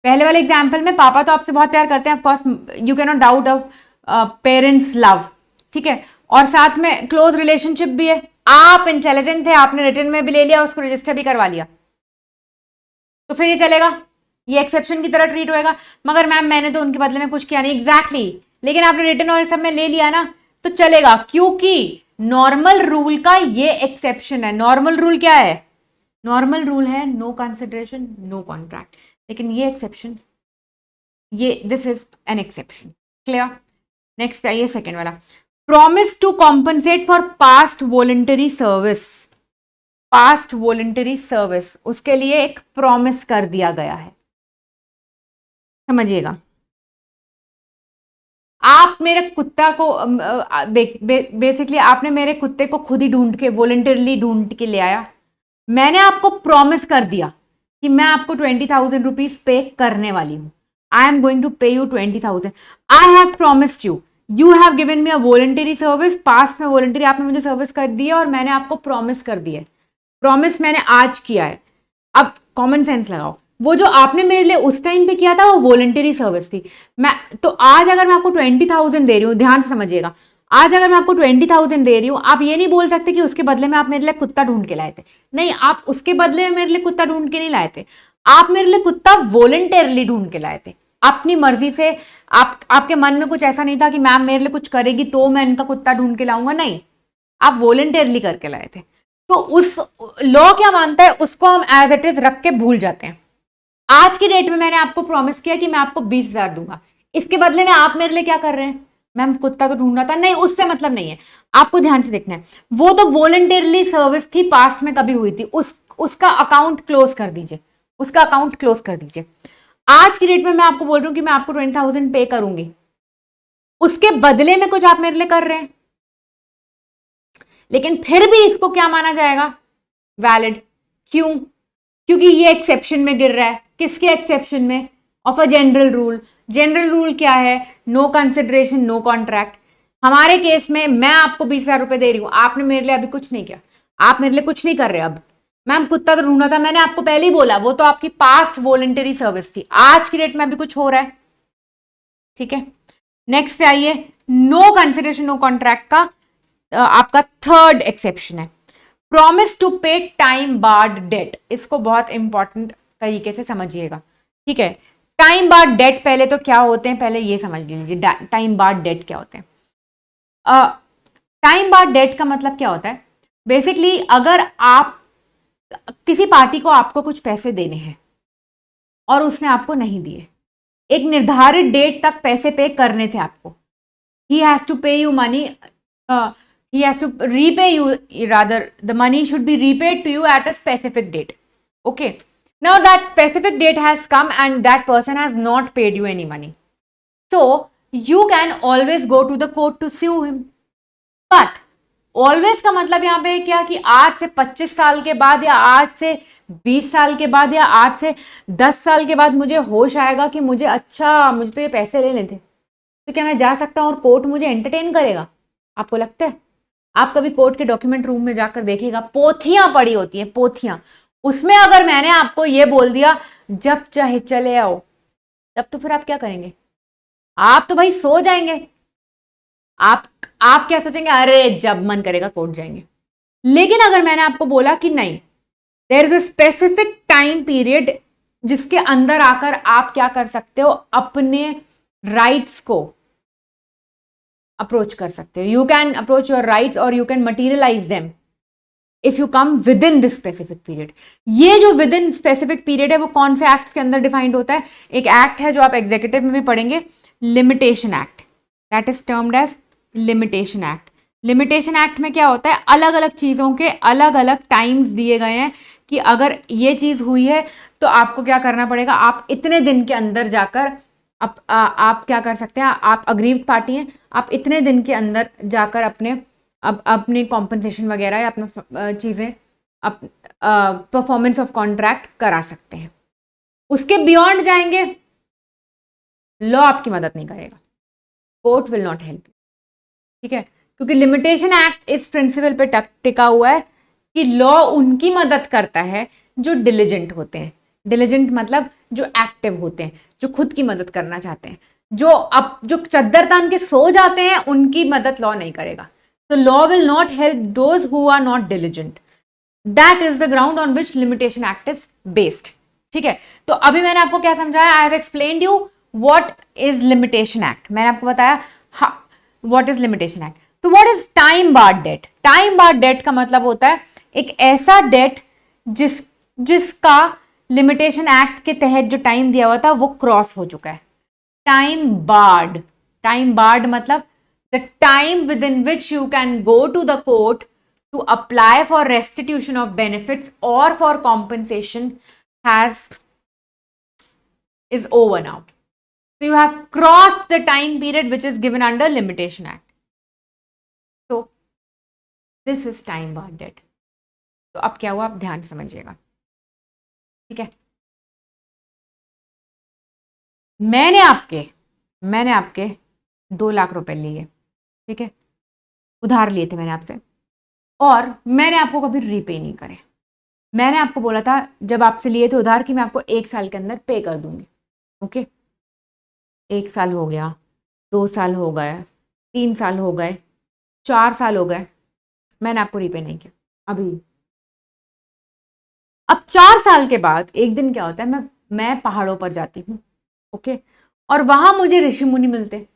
पहले वाले एग्जाम्पल में पापा तो आपसे बहुत प्यार करते हैं, of course you can not doubt of parents love, ठीक है, और साथ में क्लोज रिलेशनशिप भी है, आप इंटेलिजेंट थे, आपने रिटर्न में भी ले लिया, उसको रजिस्टर भी करवा लिया, तो फिर ये चलेगा, ये एक्सेप्शन की तरह ट्रीट होएगा। मगर मैम मैंने तो उनके बदले में कुछ किया नहीं, एग्जैक्टली, लेकिन आपने रिटर्न और सब में ले लिया ना, तो चलेगा, क्योंकि नॉर्मल रूल का ये एक्सेप्शन है। नॉर्मल रूल क्या है, नॉर्मल रूल है नो कंसिडरेशन नो कॉन्ट्रैक्ट, लेकिन ये एक्सेप्शन, ये this is an exception. Clear? Next आइए सेकेंड वाला, promise to compensate for past voluntary service. Past voluntary service, उसके लिए एक प्रॉमिस कर दिया गया है, समझिएगा। आप मेरे कुत्ता को बेसिकली आपने मेरे कुत्ते को खुद ही ढूंढ के वॉलंटरली ढूंढ के ले आया, मैंने आपको प्रॉमिस कर दिया कि मैं आपको 20,000 रुपीज पे करने वाली हूं, आई एम गोइंग टू पे you 20,000, I have promised you, you have given me a voluntary service, past में वॉलंटरी आपने मुझे सर्विस कर दी है और मैंने आपको प्रॉमिस कर दी है, प्रॉमिस मैंने आज किया है। अब कॉमन सेंस लगाओ, वो जो आपने मेरे लिए उस टाइम पे किया था वो वॉलंटरी सर्विस थी, मैं तो आज अगर मैं आपको 20,000 दे रही हूँ, ध्यान से समझिएगा, आज अगर मैं आपको 20,000 दे रही हूँ, आप ये नहीं बोल सकते कि उसके बदले में आप मेरे लिए कुत्ता ढूंढ के लाए थे, नहीं, आप उसके बदले में मेरे लिए कुत्ता ढूंढ के नहीं लाए थे, आप मेरे लिए कुत्ता वॉलंटरली ढूंढ के लाए थे, अपनी मर्जी से। आपके मन में कुछ ऐसा नहीं था कि मैम मेरे लिए कुछ करेगी तो मैं इनका कुत्ता ढूंढ के लाऊंगा, नहीं, आप वॉलंटरली करके लाए थे। तो उस लॉ क्या मानता है, उसको हम एज इट इज रख के भूल जाते हैं। आज की डेट में मैंने आपको प्रॉमिस किया कि मैं आपको 20,000 दूंगा, इसके बदले में आप मेरे लिए क्या कर रहे हैं, मैम कुत्ता तो ढूंढना था, नहीं, उससे मतलब नहीं है, आपको ध्यान से देखना है, वो तो वॉलंटरली सर्विस थी, पास्ट में कभी हुई थी, उसका अकाउंट क्लोज कर दीजिए, उसका अकाउंट क्लोज कर दीजिए। आज की डेट में मैं आपको बोल रही हूं कि मैं आपको 20,000 पे करूंगी, उसके बदले में कुछ आप मेरे लिए कर रहे हैं, लेकिन फिर भी इसको क्या माना जाएगा, वैलिड। क्यों? क्योंकि ये एक्सेप्शन में गिर रहा है, किसके एक्सेप्शन में, of a general rule. General rule क्या है, नो कंसिडरेशन नो कॉन्ट्रैक्ट। हमारे केस में मैं आपको 20,000 रुपए दे रही हूं, आपने मेरे लिए अभी कुछ नहीं किया, आप मेरे लिए कुछ नहीं कर रहे अब, मैम कुत्ता तो ढूंढना था, मैंने आपको पहले ही बोला, वो तो आपकी पास्ट वॉलंटरी सर्विस थी, आज की डेट में भी कुछ हो रहा है। ठीक है, नेक्स्ट पे आइए, नो कंसिडरेशन नो कॉन्ट्रैक्ट का आपका थर्ड एक्सेप्शन है, promise to pay time barred date. इसको बहुत इंपॉर्टेंट तरीके से समझिएगा। ठीक है, टाइम बार्ड डेट पहले तो क्या होते हैं, पहले ये समझ लीजिए टाइम बार्ड डेट क्या होते हैं। टाइम बार्ड डेट का मतलब क्या होता है, बेसिकली अगर आप किसी पार्टी को आपको कुछ पैसे देने हैं और उसने आपको नहीं दिए, एक निर्धारित डेट तक पैसे पे करने थे आपको, he has to pay you money, he has to repay you, rather the money should be repaid to you at a specific date. Okay, now that specific date has come and that person has not paid you any money, so you can always go to the court to sue him. But always का मतलब यहाँ पे क्या कि आज से 25 साल के बाद या आज से 20 साल के बाद या आज से 10 साल के बाद मुझे होश आएगा कि मुझे मुझे तो ये पैसे लेने थे, तो क्या मैं जा सकता हूँ और कोर्ट मुझे एंटरटेन करेगा? आपको लगता है? आप कभी कोर्ट के डॉक्यूमेंट रूम में जाकर देखिएगा, पोथियां पड़ी होती हैं, पोथियां। उसमें अगर मैंने आपको ये बोल दिया जब चाहे चले आओ, तब तो फिर आप क्या करेंगे? आप तो भाई सो जाएंगे। आप क्या सोचेंगे, अरे जब मन करेगा कोर्ट जाएंगे। लेकिन अगर मैंने आपको बोला कि नहीं, there is a specific time period जिसके अंदर आकर आप क्या कर सकते हो, अपने राइट्स को अप्रोच कर सकते हो, you can approach your rights और you can materialise them if you come within this specific period. ये जो विद इन स्पेसिफिक पीरियड है वो कौन से एक्ट्स के अंदर डिफाइंड होता है? एक एक्ट है जो आप एग्जीक्यूटिव में भी पढ़ेंगे, limitation act, that is termed as limitation act. Limitation act में क्या होता है, अलग अलग चीज़ों के अलग अलग टाइम्स दिए गए हैं कि अगर ये चीज़ हुई है तो आपको क्या करना पड़ेगा, आप इतने दिन के अंदर जाकर आप क्या कर सकते हैं, आप अग्रीव्ड पार्टी हैं, आप इतने दिन के अंदर जाकर अपने कॉम्पनसेशन वगैरह या अपना चीज़ें परफॉर्मेंस ऑफ कॉन्ट्रैक्ट करा सकते हैं। उसके बियॉन्ड जाएंगे, लॉ आपकी मदद नहीं करेगा, court will not help you. ठीक है, क्योंकि लिमिटेशन एक्ट इस प्रिंसिपल पे टिका हुआ है कि लॉ उनकी मदद करता है जो डिलिजेंट होते हैं। डिलिजेंट मतलब जो एक्टिव होते हैं, जो खुद की मदद करना चाहते हैं, जो चद्दर तान के सो जाते हैं, उनकी मदद लॉ नहीं करेगा। तो law will not help those who are not diligent. That is the ground on which limitation act is based. ठीक है, तो अभी मैंने आपको क्या समझाया, I have explained you what is limitation act. मैंने आपको बताया व्हाट इज लिमिटेशन एक्ट। तो what is time barred date? Time barred date का मतलब होता है एक ऐसा डेट जिसका लिमिटेशन एक्ट के तहत जो टाइम दिया हुआ था वो क्रॉस हो चुका है। टाइम बार्ड मतलब the time within which you can go to the court to apply for restitution of benefits और for compensation is over now. So you have crossed the time period which is given under Limitation Act. So this is time barred debt. तो अब क्या हुआ, आप ध्यान से समझिएगा। ठीक है, मैंने आपके 2 लाख रुपए लिए, ठीक है, उधार लिए थे मैंने आपसे, और मैंने आपको कभी रीपे नहीं करे। मैंने आपको बोला था जब आपसे लिए थे उधार कि मैं आपको 1 साल के अंदर पे कर दूंगी। ओके, 1 साल हो गया, 2 साल हो गए, 3 साल हो गए, 4 साल हो गए, मैंने आपको रीपे नहीं किया अभी। अब 4 साल के बाद एक दिन क्या होता है, मैं पहाड़ों पर जाती हूँ, ओके, और वहां मुझे ऋषि मुनि मिलते,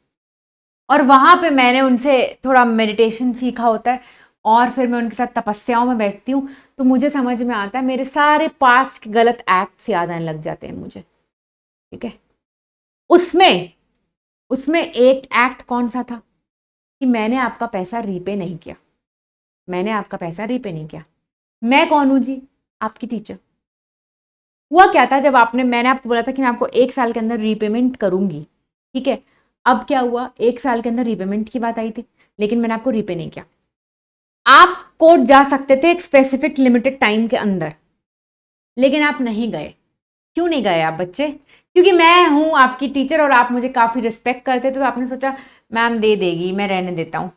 और वहां पे मैंने उनसे थोड़ा मेडिटेशन सीखा होता है, और फिर मैं उनके साथ तपस्याओं में बैठती हूँ, तो मुझे समझ में आता है, मेरे सारे पास्ट के गलत एक्ट्स याद आने लग जाते हैं मुझे। ठीक है, उसमें एक एक्ट कौन सा था कि मैंने आपका पैसा रीपे नहीं किया। मैं कौन हूं जी? आपकी टीचर। हुआ क्या था, जब मैंने आपको बोला था कि मैं आपको 1 साल के अंदर रीपेमेंट करूंगी, ठीक है, अब क्या हुआ, 1 साल के अंदर रीपेमेंट की बात आई थी, लेकिन मैंने आपको रीपे नहीं किया। आप कोर्ट जा सकते थे एक स्पेसिफिक लिमिटेड टाइम के अंदर, लेकिन आप नहीं गए। क्यों नहीं गए आप बच्चे? क्योंकि मैं हूं आपकी टीचर और आप मुझे काफ़ी रिस्पेक्ट करते थे, तो आपने सोचा मैम दे देगी, मैं रहने देता हूं।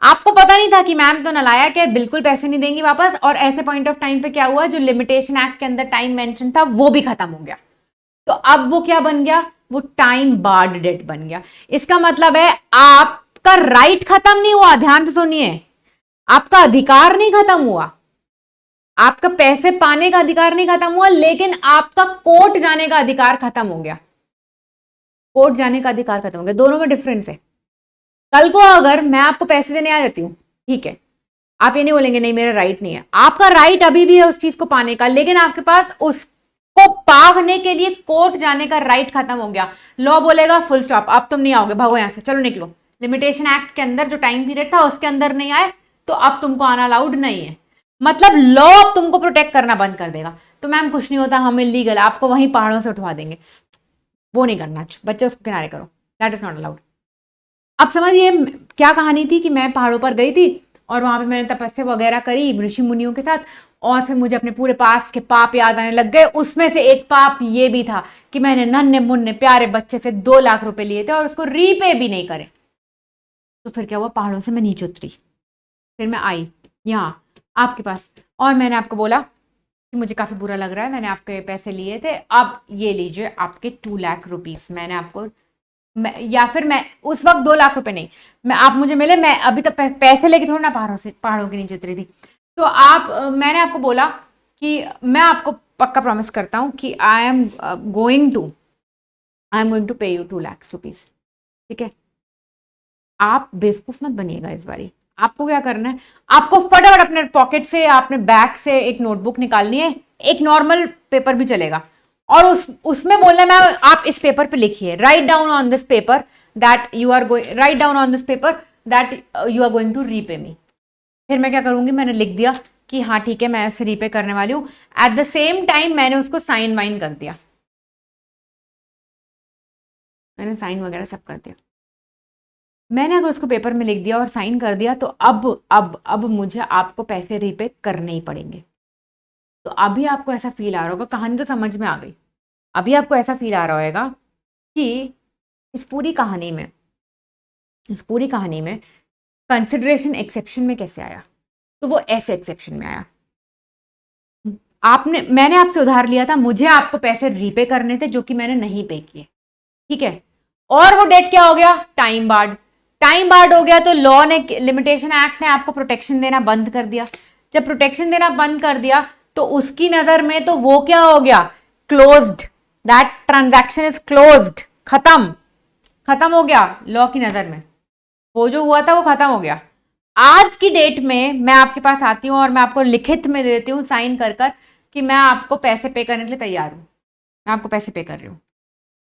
आपको पता नहीं था कि मैम तो नालायक है, बिल्कुल पैसे नहीं देंगी वापस, और ऐसे पॉइंट ऑफ टाइम पे क्या हुआ, जो लिमिटेशन एक्ट के अंदर टाइम मेंशन था वो भी खत्म हो गया। तो अब वो क्या बन गया, वो टाइम बार्ड डेट बन गया। इसका मतलब है आपका राइट खत्म नहीं हुआ, ध्यान से सुनिए, आपका अधिकार नहीं खत्म हुआ, आपका पैसे पाने का अधिकार नहीं खत्म हुआ, लेकिन आपका कोर्ट जाने का अधिकार खत्म हो गया। कोर्ट जाने का अधिकार खत्म हो गया, दोनों में डिफरेंस है। कल को अगर मैं आपको पैसे देने आ जाती हूं, ठीक है, आप ये नहीं बोलेंगे नहीं मेरा राइट नहीं है, आपका राइट अभी भी है उस चीज को पाने का, लेकिन आपके पास उसको पाने के लिए कोर्ट जाने का राइट खत्म हो गया। लॉ बोलेगा फुल स्टॉप, अब तुम नहीं आओगे, भागो यहां से, चलो निकलो। लिमिटेशन एक्ट के अंदर जो टाइम पीरियड था उसके अंदर नहीं आए तो अब तुमको आना अलाउड नहीं है। मतलब लॉ अब तुमको प्रोटेक्ट करना बंद कर देगा। तो मैम कुछ नहीं होता, हम इलीगल, आपको वहीं पहाड़ों से उठवा देंगे, वो नहीं करना, बच्चे उसको किनारे करो, दैट इज नॉट अलाउड। अब समझिए क्या कहानी थी कि मैं पहाड़ों पर गई थी और वहां पे मैंने तपस्या वगैरह करी ऋषि मुनियों के साथ, और फिर मुझे अपने पूरे पास के पाप याद आने लग गए। उसमें से एक पाप ये भी था कि मैंने नन्हे मुन्ने प्यारे बच्चे से 2 लाख रुपए लिए थे और उसको रीपे भी नहीं करे। तो फिर क्या हुआ, पहाड़ों से मैं नीचे उतरी, फिर मैं आई यहाँ आपके पास, और मैंने आपको बोला कि मुझे काफी बुरा लग रहा है, मैंने आपके पैसे लिए थे, अब ये लीजिए आपके 2 लाख रुपीज मैंने आपको, या फिर मैं उस वक्त 2 लाख रुपए नहीं, मैं आप मुझे मिले, मैं अभी तक पैसे लेके थोड़ा ना पहाड़ों के नीचे उतरी थी। तो मैंने आपको बोला कि मैं आपको पक्का प्रॉमिस करता हूं कि आई एम गोइंग टू पे यू 2 लाख रुपीज, ठीक है। आप बेवकूफ मत बनिएगा इस बारी। आपको क्या करना है, आपको फटाफट अपने पॉकेट से, अपने बैग से एक नोटबुक निकालनी है, एक नॉर्मल पेपर भी चलेगा, और उसमें बोलना है मैम आप इस पेपर पे लिखिए, write down on this paper that you are going to repay me. फिर मैं क्या करूंगी, मैंने लिख दिया कि हाँ ठीक है मैं उसे रीपे करने वाली हूँ, एट द सेम टाइम मैंने उसको साइन वाइन कर दिया, मैंने साइन वगैरह सब कर दिया। मैंने अगर उसको पेपर में लिख दिया और साइन कर दिया तो अब मुझे आपको पैसे रीपे करने ही पड़ेंगे। तो अभी आपको ऐसा फील आ रहा होगा, कहानी तो समझ में आ गई, अभी आपको ऐसा फील आ रहा होगा कि इस पूरी कहानी में कंसिडरेशन एक्सेप्शन में कैसे आया। तो वो ऐसे एक्सेप्शन में आया, मैंने आपसे उधार लिया था, मुझे आपको पैसे रीपे करने थे जो कि मैंने नहीं पे किए, ठीक है, और वो डेट क्या हो गया, टाइम बार्ड हो गया। तो लॉ ने, लिमिटेशन एक्ट ने आपको प्रोटेक्शन देना बंद कर दिया। जब प्रोटेक्शन देना बंद कर दिया तो उसकी नजर में तो वो क्या हो गया, closed, that transaction is closed, खत्म हो गया लॉ की नजर में, वो जो हुआ था वो खत्म हो गया। आज की डेट में मैं आपके पास आती हूँ और मैं आपको लिखित में दे देती हूँ साइन कर कि मैं आपको पैसे पे करने के लिए तैयार हूं, मैं आपको पैसे पे कर रही हूं,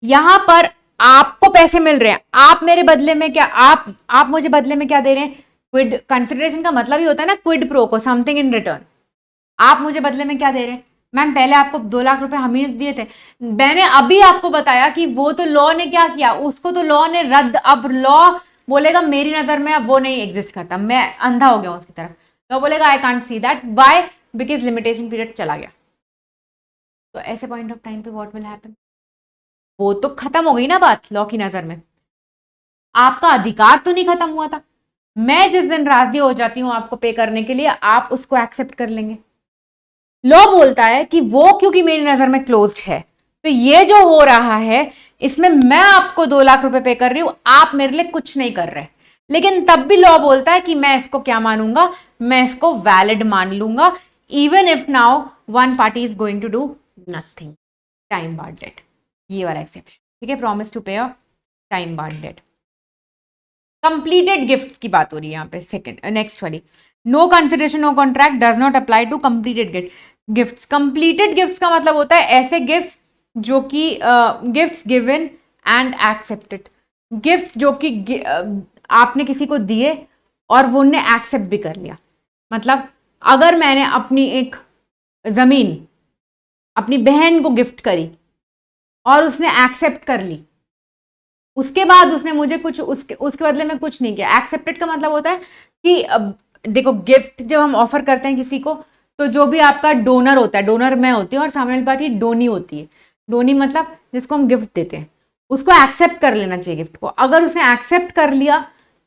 यहां पर आपको पैसे मिल रहे हैं, आप मेरे बदले में क्या, आप मुझे बदले में क्या दे रहे हैं, क्विड। कंसिडरेशन का मतलब ही होता है ना क्विड प्रो को, समथिंग इन रिटर्न। आप मुझे बदले में क्या दे रहे हैं, मैम पहले आपको 2 लाख रुपए हम ही दिए थे, मैंने अभी आपको बताया कि वो तो लॉ ने क्या किया, उसको तो लॉ ने रद्द, अब लॉ बोलेगा मेरी नजर में अब वो नहीं एग्जिस्ट करता, मैं अंधा हो गया उसकी तरफ, लॉ बोलेगा I can't see that, bye, because limitation period चला गया। तो ऐसे पॉइंट ऑफ टाइम पे व्हाट विल हैपन, वो तो खत्म हो गई ना बात लॉ की नजर में, आपका अधिकार तो नहीं खत्म हुआ था। मैं जिस दिन राजी हो जाती हूं आपको पे करने के लिए, आप उसको एक्सेप्ट कर लेंगे। लॉ बोलता है कि वो क्योंकि मेरी नजर में क्लोज्ड है, तो ये जो हो रहा है इसमें मैं आपको 2 लाख रुपए पे कर रही हूं, आप मेरे लिए कुछ नहीं कर रहे, लेकिन तब भी लॉ बोलता है कि मैं इसको क्या मानूंगा, मैं इसको वैलिड मान लूंगा, even if now one party is going to do nothing, time barred date, ये वाला एक्सेप्शन, ठीक है, promise to pay time barred date. Completed gifts की बात हो रही है यहाँ पे, सेकंड नेक्स्ट वाली, no consideration no contract does not apply to completed gifts. Completed gifts का मतलब होता है ऐसे गिफ्ट्स जो कि gifts given and accepted, gifts जो कि आपने किसी को दिए और वो उनने एक्सेप्ट भी कर लिया। मतलब अगर मैंने अपनी एक जमीन अपनी बहन को गिफ्ट करी और उसने एक्सेप्ट कर ली, उसके बाद उसने मुझे कुछ उसके बदले में कुछ नहीं किया। एक्सेप्टेड का मतलब होता है कि देखो गिफ्ट जब हम ऑफर करते हैं किसी को, तो जो भी आपका डोनर होता है, डोनर मैं होती हूँ और सामने वाली पार्टी डोनी होती है, डोनी मतलब जिसको हम गिफ्ट देते हैं, उसको एक्सेप्ट कर लेना चाहिए गिफ्ट को। अगर उसने एक्सेप्ट कर लिया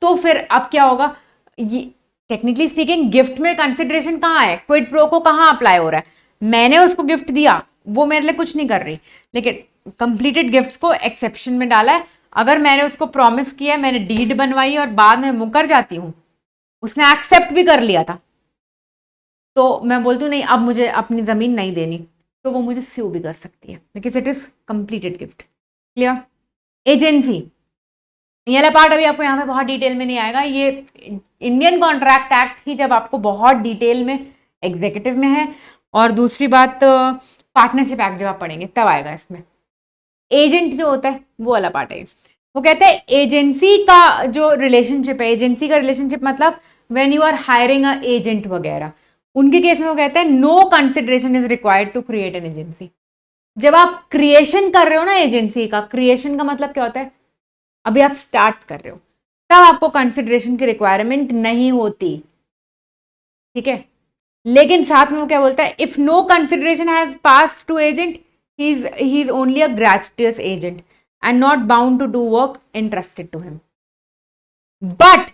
तो फिर अब क्या होगा, ये टेक्निकली स्पीकिंग गिफ्ट में कंसिडरेशन कहाँ है, क्विड प्रो को कहाँ अप्लाई हो रहा है, मैंने उसको गिफ्ट दिया, वो मेरे लिए कुछ नहीं कर रही, लेकिन कंप्लीटेड गिफ्ट्स को एक्सेप्शन में डाला है। अगर मैंने उसको प्रॉमिस किया है, मैंने डीड बनवाई और बाद में मुकर जाती हूँ, उसने एक्सेप्ट भी कर लिया था, तो मैं बोलती हूँ नहीं अब मुझे अपनी ज़मीन नहीं देनी, तो वो मुझे स्यू भी कर सकती है because it is completed gift. Clear? Agency, ये वाला पार्ट अभी आपको यहाँ पे बहुत डिटेल में नहीं आएगा, ये इंडियन कॉन्ट्रैक्ट एक्ट ही जब आपको बहुत डिटेल में एग्जीक्यूटिव में है, और दूसरी बात पार्टनरशिप एक्ट जब आप पढ़ेंगे तब आएगा इसमें। एजेंट जो होता है वो वाला पार्ट है। वो कहते हैं एजेंसी का जो रिलेशनशिप है, एजेंसी का रिलेशनशिप मतलब when you are hiring a agent वगैरह, उनके केस में वो कहते हैं no consideration is required to create an agency. जब आप क्रिएशन कर रहे हो ना एजेंसी का, क्रिएशन का मतलब क्या होता है, अभी आप स्टार्ट कर रहे हो, तब आपको कंसिडरेशन की रिक्वायरमेंट नहीं होती, ठीक है। लेकिन साथ में वो क्या बोलता है, if no consideration has pass to agent, he is only a gratuitous agent and not bound to do work entrusted to him. But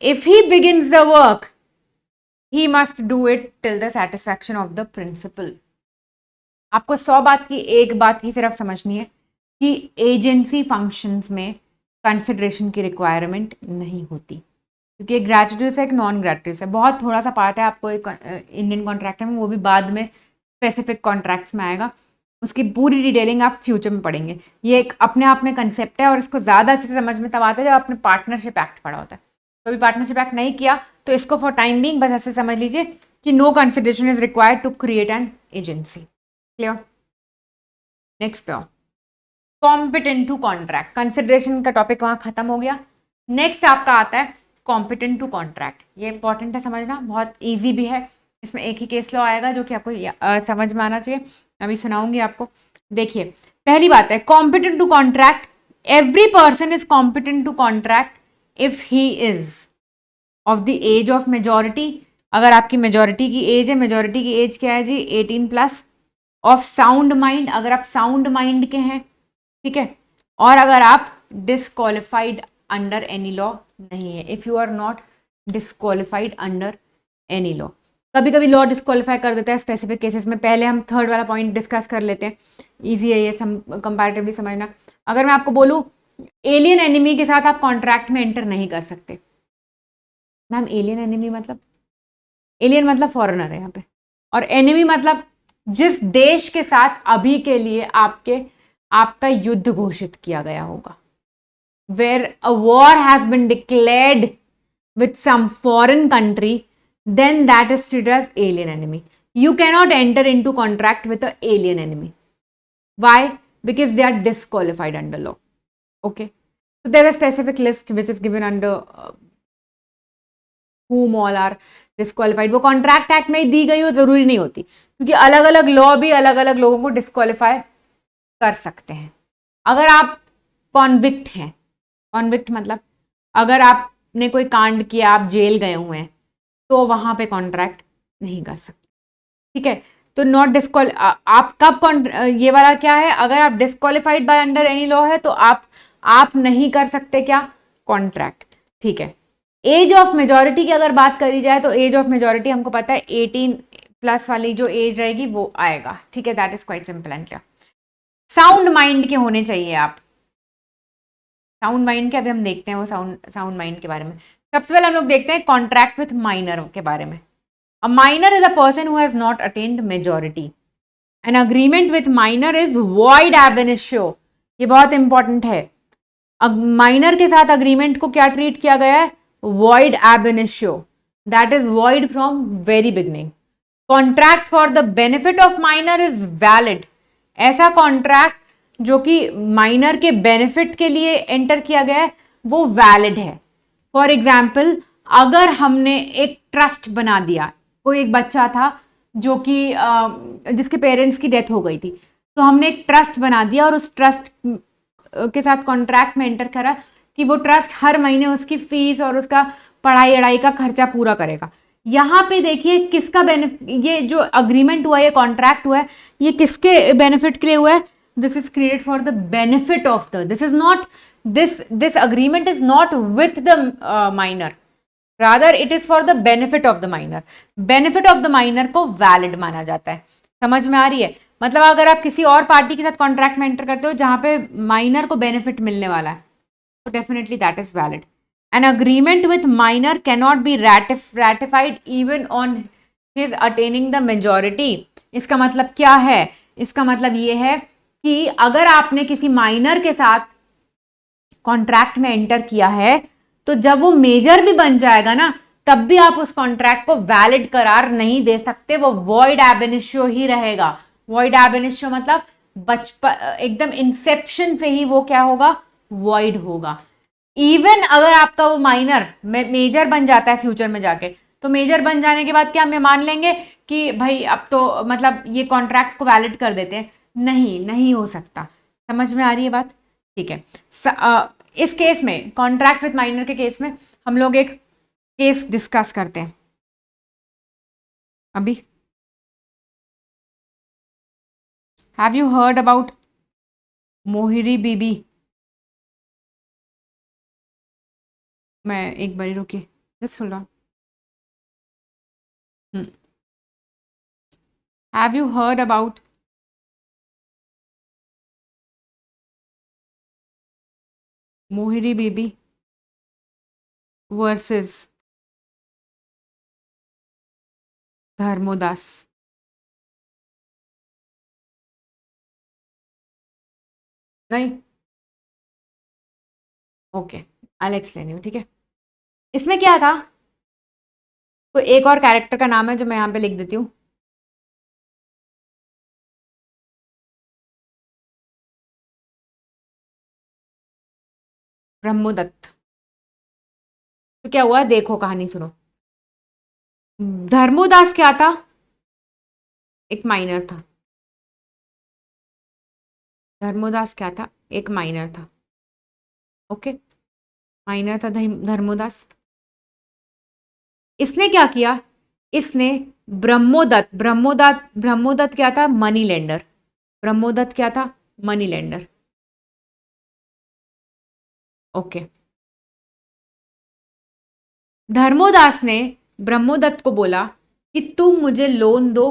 if he begins the work, he must do it till the satisfaction of the principal. आपको 100 बात की एक बात ही सिर्फ समझनी है कि agency functions में कंसिडरेशन की रिक्वायरमेंट नहीं होती, क्योंकि एक ग्रेचुइटस है, एक नॉन ग्रेचुइटस है, बहुत थोड़ा सा पार्ट है आपको एक इंडियन कॉन्ट्रैक्ट में, वो भी बाद में स्पेसिफिक कॉन्ट्रैक्ट्स में आएगा, उसकी पूरी डिटेलिंग आप फ्यूचर में पढ़ेंगे। ये एक अपने आप में कंसेप्ट है और इसको ज़्यादा अच्छे से समझ में तब आता है जब आपने पार्टनरशिप एक्ट पढ़ा होता है। तो अभी पार्टनरशिप एक्ट नहीं किया तो इसको फॉर टाइम बीइंग बस ऐसे समझ लीजिए कि no consideration is required to create an agency. Clear? Next पे कॉम्पिटेंट टू कॉन्ट्रैक्ट, कंसिडरेशन का टॉपिक वहाँ खत्म हो गया। नेक्स्ट आपका आता है कॉम्पिटेंट टू कॉन्ट्रैक्ट। ये इंपॉर्टेंट है समझना, बहुत ईजी भी है, इसमें एक ही केस लॉ आएगा जो कि आपको समझ में आना चाहिए, अभी सुनाऊंगी आपको। देखिए पहली बात है competent to contract, every person is competent to contract if he is of the age of majority. अगर आपकी मेजोरिटी की एज है, मेजोरिटी की एज क्या है जी 18+, ऑफ साउंड माइंड, अगर आप साउंड माइंड के हैं, ठीक है, और अगर आप डिस्क्वालिफाइड अंडर एनी लॉ नहीं है, if you are not disqualified under any law. कभी कभी लॉ डिस्क्वालीफाई कर देता है स्पेसिफिक केसेस में, पहले हम थर्ड वाला पॉइंट डिस्कस कर लेते हैं, इजी है ये कंपैरेटिवली समझना। अगर मैं आपको बोलूँ एलियन एनिमी के साथ आप कॉन्ट्रैक्ट में एंटर नहीं कर सकते, मैम एलियन एनिमी मतलब, एलियन मतलब फॉरेनर है यहाँ पे, और एनिमी मतलब जिस देश के साथ अभी के लिए आपका युद्ध घोषित किया गया होगा, where a war has been declared with some foreign country, then that is treated as alien enemy. You cannot enter into contract with an alien enemy. Why? Because they are disqualified under law. Okay. So there is a specific list which is given under whom all are disqualified. वो contract act में दी गई हो जरूरी नहीं होती, क्योंकि अलग अलग लॉ भी अलग अलग लोगों को डिस्क्वालीफाई कर सकते हैं। अगर आप कॉन्विक्ट हैं, कॉन्विक्ट मतलब अगर आपने कोई कांड किया, आप जेल गए हुए हैं, तो वहां पे कॉन्ट्रैक्ट नहीं कर सकते, ठीक है। तो नॉट डिस्क्वाल आप कब ये वाला क्या है, अगर आप disqualified by under any law है तो आप नहीं कर सकते क्या कॉन्ट्रैक्ट, ठीक है। एज ऑफ मेजॉरिटी की अगर बात करी जाए तो एज ऑफ मेजॉरिटी हमको पता है 18+ वाली जो एज रहेगी वो आएगा, ठीक है, that is quite simple and clear. Sound mind के होने चाहिए आप, साउंड माइंड के अभी हम देखते हैं वो साउंड माइंड के बारे में। सबसे पहले हम लोग देखते हैं कॉन्ट्रैक्ट विथ माइनर के बारे में। A minor is a person who has not attend majority, an agreement with minor is void एब इनिशियो। ये बहुत इंपॉर्टेंट है, माइनर के साथ अग्रीमेंट को क्या ट्रीट किया गया है, वॉइड एब initio, that is void from very beginning. Contract for the benefit of minor is valid, ऐसा कॉन्ट्रैक्ट जो कि माइनर के बेनिफिट के लिए एंटर किया गया है वो वैलिड है। फॉर एग्जाम्पल अगर हमने एक ट्रस्ट बना दिया, कोई एक बच्चा था जो कि जिसके पेरेंट्स की डेथ हो गई थी, तो हमने एक ट्रस्ट बना दिया और उस ट्रस्ट के साथ कॉन्ट्रैक्ट में एंटर करा कि वो ट्रस्ट हर महीने उसकी फीस और उसका पढ़ाई अड़ाई का खर्चा पूरा करेगा। यहाँ पे देखिए किसका बेनिफिट, ये जो अग्रीमेंट हुआ है, ये कॉन्ट्रैक्ट हुआ है, ये किसके बेनिफिट के लिए हुआ है, this is created for the benefit of the, this is not this agreement is not with the minor, rather it is for the benefit of the minor. Benefit of the minor को valid माना जाता है। समझ में आ रही है? मतलब अगर आप किसी और पार्टी के साथ कॉन्ट्रैक्ट में एंटर करते हो जहां पे माइनर को बेनिफिट मिलने वाला है, तो definitely that is valid. An agreement with minor cannot be ratified even on his attaining the majority. इसका मतलब क्या है? इसका मतलब ये है कि अगर आपने किसी माइनर के साथ कॉन्ट्रैक्ट में एंटर किया है, तो जब वो मेजर भी बन जाएगा ना, तब भी आप उस कॉन्ट्रैक्ट को वैलिड करार नहीं दे सकते, वो वॉइड एब इनिशियो ही रहेगा। वॉइड एब इनिशियो मतलब बचपन एकदम इंसेप्शन से ही वो क्या होगा? वॉइड होगा। इवन अगर आपका वो माइनर मेजर बन जाता है फ्यूचर में जाके, तो मेजर बन जाने के बाद क्या हम ये मान लेंगे कि भाई अब तो मतलब ये कॉन्ट्रैक्ट को वैलिड कर देते हैं? नहीं, नहीं हो सकता। समझ में आ रही है बात? ठीक है। इस केस में, कॉन्ट्रैक्ट विथ माइनर के केस में, हम लोग एक केस डिस्कस करते हैं अभी। Have you heard about Mohiri Bibi? मैं एक बारी रुकिए, just hold on. Have you heard about Mohiri Bibi versus Dharmodas? नहीं? Okay, I explain you. ठीक है, इसमें क्या था? कोई एक और कैरेक्टर का नाम है जो मैं यहाँ पे लिख देती हूँ। ब्रह्मोदत्त। तो क्या हुआ, देखो कहानी सुनो। धर्मोदास क्या था? एक माइनर था। धर्मोदास क्या था? एक माइनर था। ओके, माइनर था धर्मोदास। इसने क्या किया? इसने ब्रह्मोदत्त ब्रह्मोदत्त ब्रह्मोदत्त क्या था? Money lender. ब्रह्मोदत्त क्या था? Money lender. ओके, धर्मोदास ने ब्रह्मोदत्त को बोला कि तुम मुझे लोन दो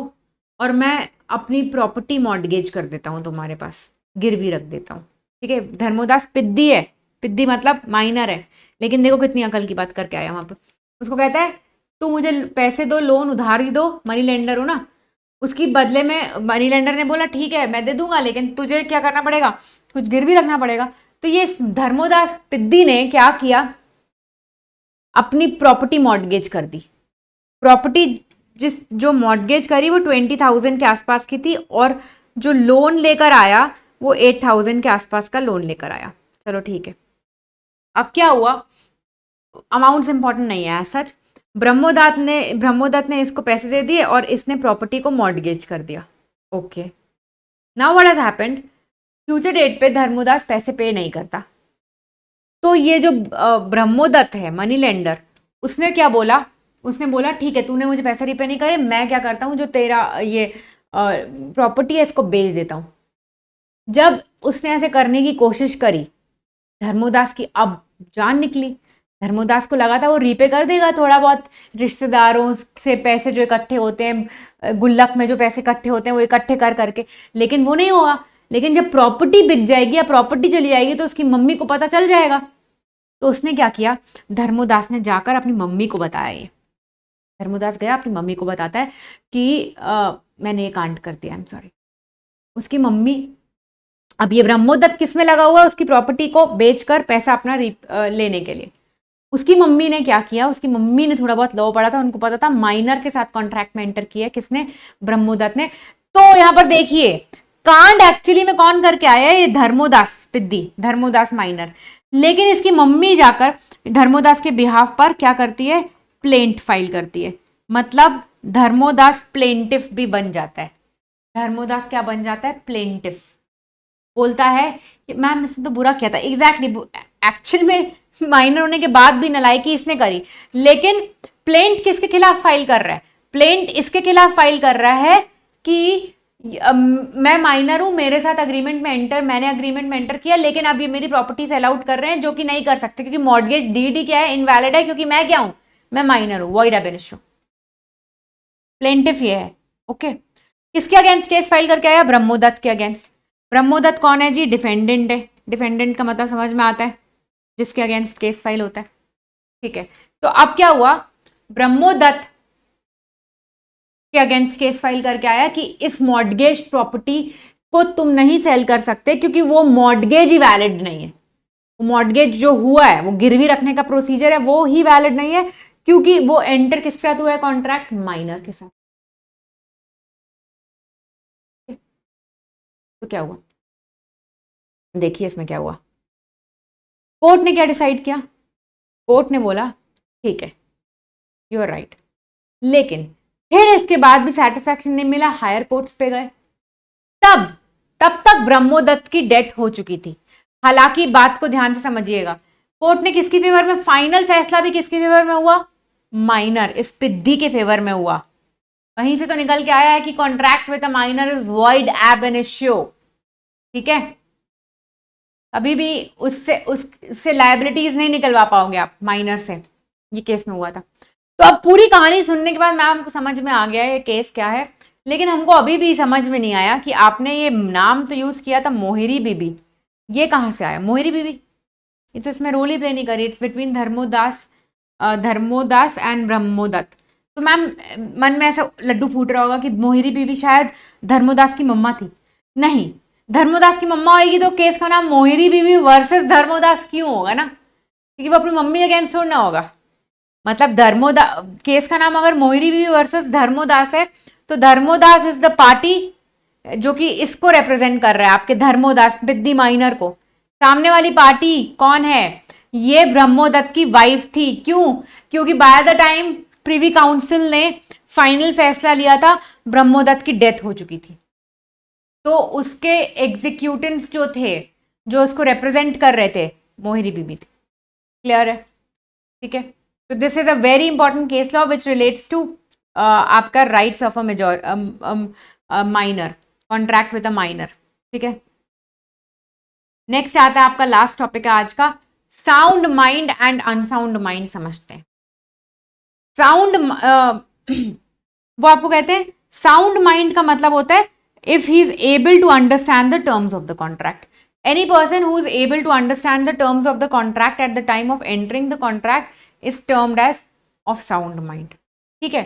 और मैं अपनी प्रॉपर्टी मॉर्टगेज कर देता हूं, तुम्हारे पास गिरवी रख देता हूं। ठीक है, धर्मोदास पिद्दी है। पिद्दी मतलब माइनर है, लेकिन देखो कितनी अकल की बात करके आया वहां पर। उसको कहता है तू मुझे पैसे दो, लोन उधार ही दो, मनी लेंडर हो ना। उसकी बदले में मनी लेंडर ने बोला ठीक है मैं दे दूंगा, लेकिन तुझे क्या करना पड़ेगा? कुछ गिरवी रखना पड़ेगा। तो ये धर्मोदास पिद्दी ने क्या किया? अपनी प्रॉपर्टी मॉर्टगेज कर दी। प्रॉपर्टी जो मॉर्टगेज करी वो 20,000 के आसपास की थी, और जो लोन लेकर आया वो 8,000 के आसपास का लोन लेकर आया। चलो ठीक है, अब क्या हुआ? अमाउंट्स इंपॉर्टेंट नहीं है सच। ब्रह्मोदत्त ने इसको पैसे दे दिए और इसने प्रॉपर्टी को मॉर्टगेज कर दिया। Okay, now what has happened? Future date पे धर्मोदास पैसे पे नहीं करता, तो ये जो ब्रह्मोदत्त है मनी लेंडर, उसने क्या बोला? उसने बोला ठीक है तूने मुझे पैसे रिपे नहीं करे, मैं क्या करता हूँ जो तेरा ये प्रॉपर्टी है इसको बेच देता हूँ। जब उसने ऐसे करने की कोशिश करी, धर्मोदास की अब जान निकली। धर्मोदास को लगा था वो रीपे कर देगा थोड़ा बहुत, रिश्तेदारों से पैसे जो इकट्ठे होते हैं, गुल्लक में जो पैसे इकट्ठे होते हैं वो इकट्ठे कर करके, लेकिन वो नहीं होगा। लेकिन जब प्रॉपर्टी बिक जाएगी या प्रॉपर्टी चली जाएगी तो उसकी मम्मी को पता चल जाएगा। तो उसने क्या किया? धर्मोदास ने जाकर अपनी मम्मी को बताया। ये धर्मोदास गया अपनी मम्मी को बताता है कि मैंने ये कांड कर दिया, आई एम सॉरी। उसकी मम्मी, अब ये ब्रह्मोदत्त किस में लगा हुआ है? उसकी प्रॉपर्टी को बेचकर पैसा अपना लेने के लिए। उसकी मम्मी ने क्या किया? उसकी मम्मी ने थोड़ा बहुत लॉ पढ़ा था, उनको पता था माइनर के साथ कॉन्ट्रैक्ट में एंटर किया किसने? ब्रह्मोदत्त ने। तो यहां पर देखिए कांड एक्चुअली में कौन करके आया है? ये धर्मोदास पिद्दी, धर्मोदास माइनर। लेकिन इसकी मम्मी जाकर धर्मोदास के बिहाफ पर क्या करती है? प्लेंट फाइल करती है। मतलब धर्मोदास प्लेंटिफ भी बन जाता है। धर्मोदास क्या बन जाता है? प्लेंटिफ। बोलता है मैम इसने तो बुरा किया था। एग्जैक्टली, एक्चुअल में माइनर होने के बाद भी नालायकी इसने करी, लेकिन प्लेंट किसके खिलाफ फाइल कर रहा है? प्लेंट इसके खिलाफ फाइल कर रहा है कि मैं माइनर हूं, मेरे साथ अग्रीमेंट में मैंने अग्रीमेंट में एंटर किया, लेकिन अब ये मेरी प्रॉपर्टी सेल आउट कर रहे हैं, जो कि नहीं कर सकते क्योंकि मॉर्टगेज डीडी क्या है? इनवैलिड है, क्योंकि मैं क्या हूं? मैं माइनर हूं, वॉइड एब इनिशियो। प्लेंटिफ ये है। ओके, किसके अगेंस्ट केस फाइल करके आया? ब्रह्मोदत्त के अगेंस्ट। ब्रह्मोदत्त कौन है जी? डिफेंडेंट है। डिफेंडेंट का मतलब समझ में आता है, जिसके अगेंस्ट केस फाइल होता है। ठीक है, तो अब क्या हुआ? ब्रह्मोदत्त के अगेंस्ट केस फाइल करके आया कि इस मॉर्टगेज प्रॉपर्टी को तुम नहीं सेल कर सकते क्योंकि वो मॉर्टगेज ही वैलिड नहीं है। मॉर्टगेज जो हुआ है, वो गिरवी रखने का प्रोसीजर है, वो ही वैलिड नहीं है क्योंकि वो एंटर किसके साथ हुआ है कॉन्ट्रैक्ट? माइनर के साथ। तो क्या हुआ? देखिए इसमें क्या हुआ। कोर्ट ने क्या डिसाइड किया? कोर्ट ने बोला ठीक है, यू आर राइट, लेकिन फिर इसके बाद भी सेटिस्फैक्शन नहीं मिला, हायर कोर्ट्स पे गए। तब तक ब्रह्मोदत्त की डेथ हो चुकी थी। हालांकि बात को ध्यान से समझिएगा, कोर्ट ने किसकी फेवर में, फाइनल फैसला भी किसके फेवर में हुआ? माइनर, इस पिद्दी के फेवर में हुआ। वहीं से तो निकल के आया है कि contract with a minor is void एब इनिशियो। ठीक है, अभी भी उससे लायबिलिटीज नहीं निकलवा पाओगे आप माइनर से। ये केस में हुआ था। तो अब पूरी कहानी सुनने के बाद मैम को समझ में आ गया ये केस क्या है, लेकिन हमको अभी भी समझ में नहीं आया कि आपने ये नाम तो यूज किया था मोहिरी बीबी, ये कहाँ से आया मोहिरी बीबी? ये तो इसमें रोल ही प्ले नहीं करी। It's between Dharmodas and Brahmodatta. तो मैम मन में ऐसा लड्डू फूट रहा होगा कि मोहिरी बीबी शायद धर्मोदास की मम्मा थी। नहीं, धर्मोदास की मम्मा होगी तो केस का नाम मोहिरी बीबी वर्सेस धर्मोदास क्यों होगा ना, क्योंकि वो अपनी मम्मी अगेंस्ट थोड़ा ना होगा। मतलब केस का नाम अगर मोहिरी बीबी वर्सेस धर्मोदास है तो धर्मोदास इज द पार्टी जो कि इसको रिप्रेजेंट कर रहा है, आपके धर्मोदास बिद्दी माइनर को। सामने वाली पार्टी कौन है? ये ब्रह्मोदत्त की वाइफ थी। क्यों? क्योंकि by the time privy council ने फाइनल फैसला लिया था, ब्रह्मोदत्त की डेथ हो चुकी थी। तो उसके एग्जीक्यूटिव्स जो थे, जो उसको रिप्रेजेंट कर रहे थे, मोहिरी बीबी थी। क्लियर है? ठीक है, तो this is a very important case law which relates to आपका rights of a minor, contract with a minor. ठीक है, नेक्स्ट आता है आपका लास्ट टॉपिक है आज का, sound mind and unsound mind. समझते हैं साउंड वो आपको कहते हैं साउंड माइंड का मतलब होता है if he is able to understand the terms of the contract. Any person who is able to understand the terms of the contract at the time of entering the contract is termed as of sound mind. ठीक है,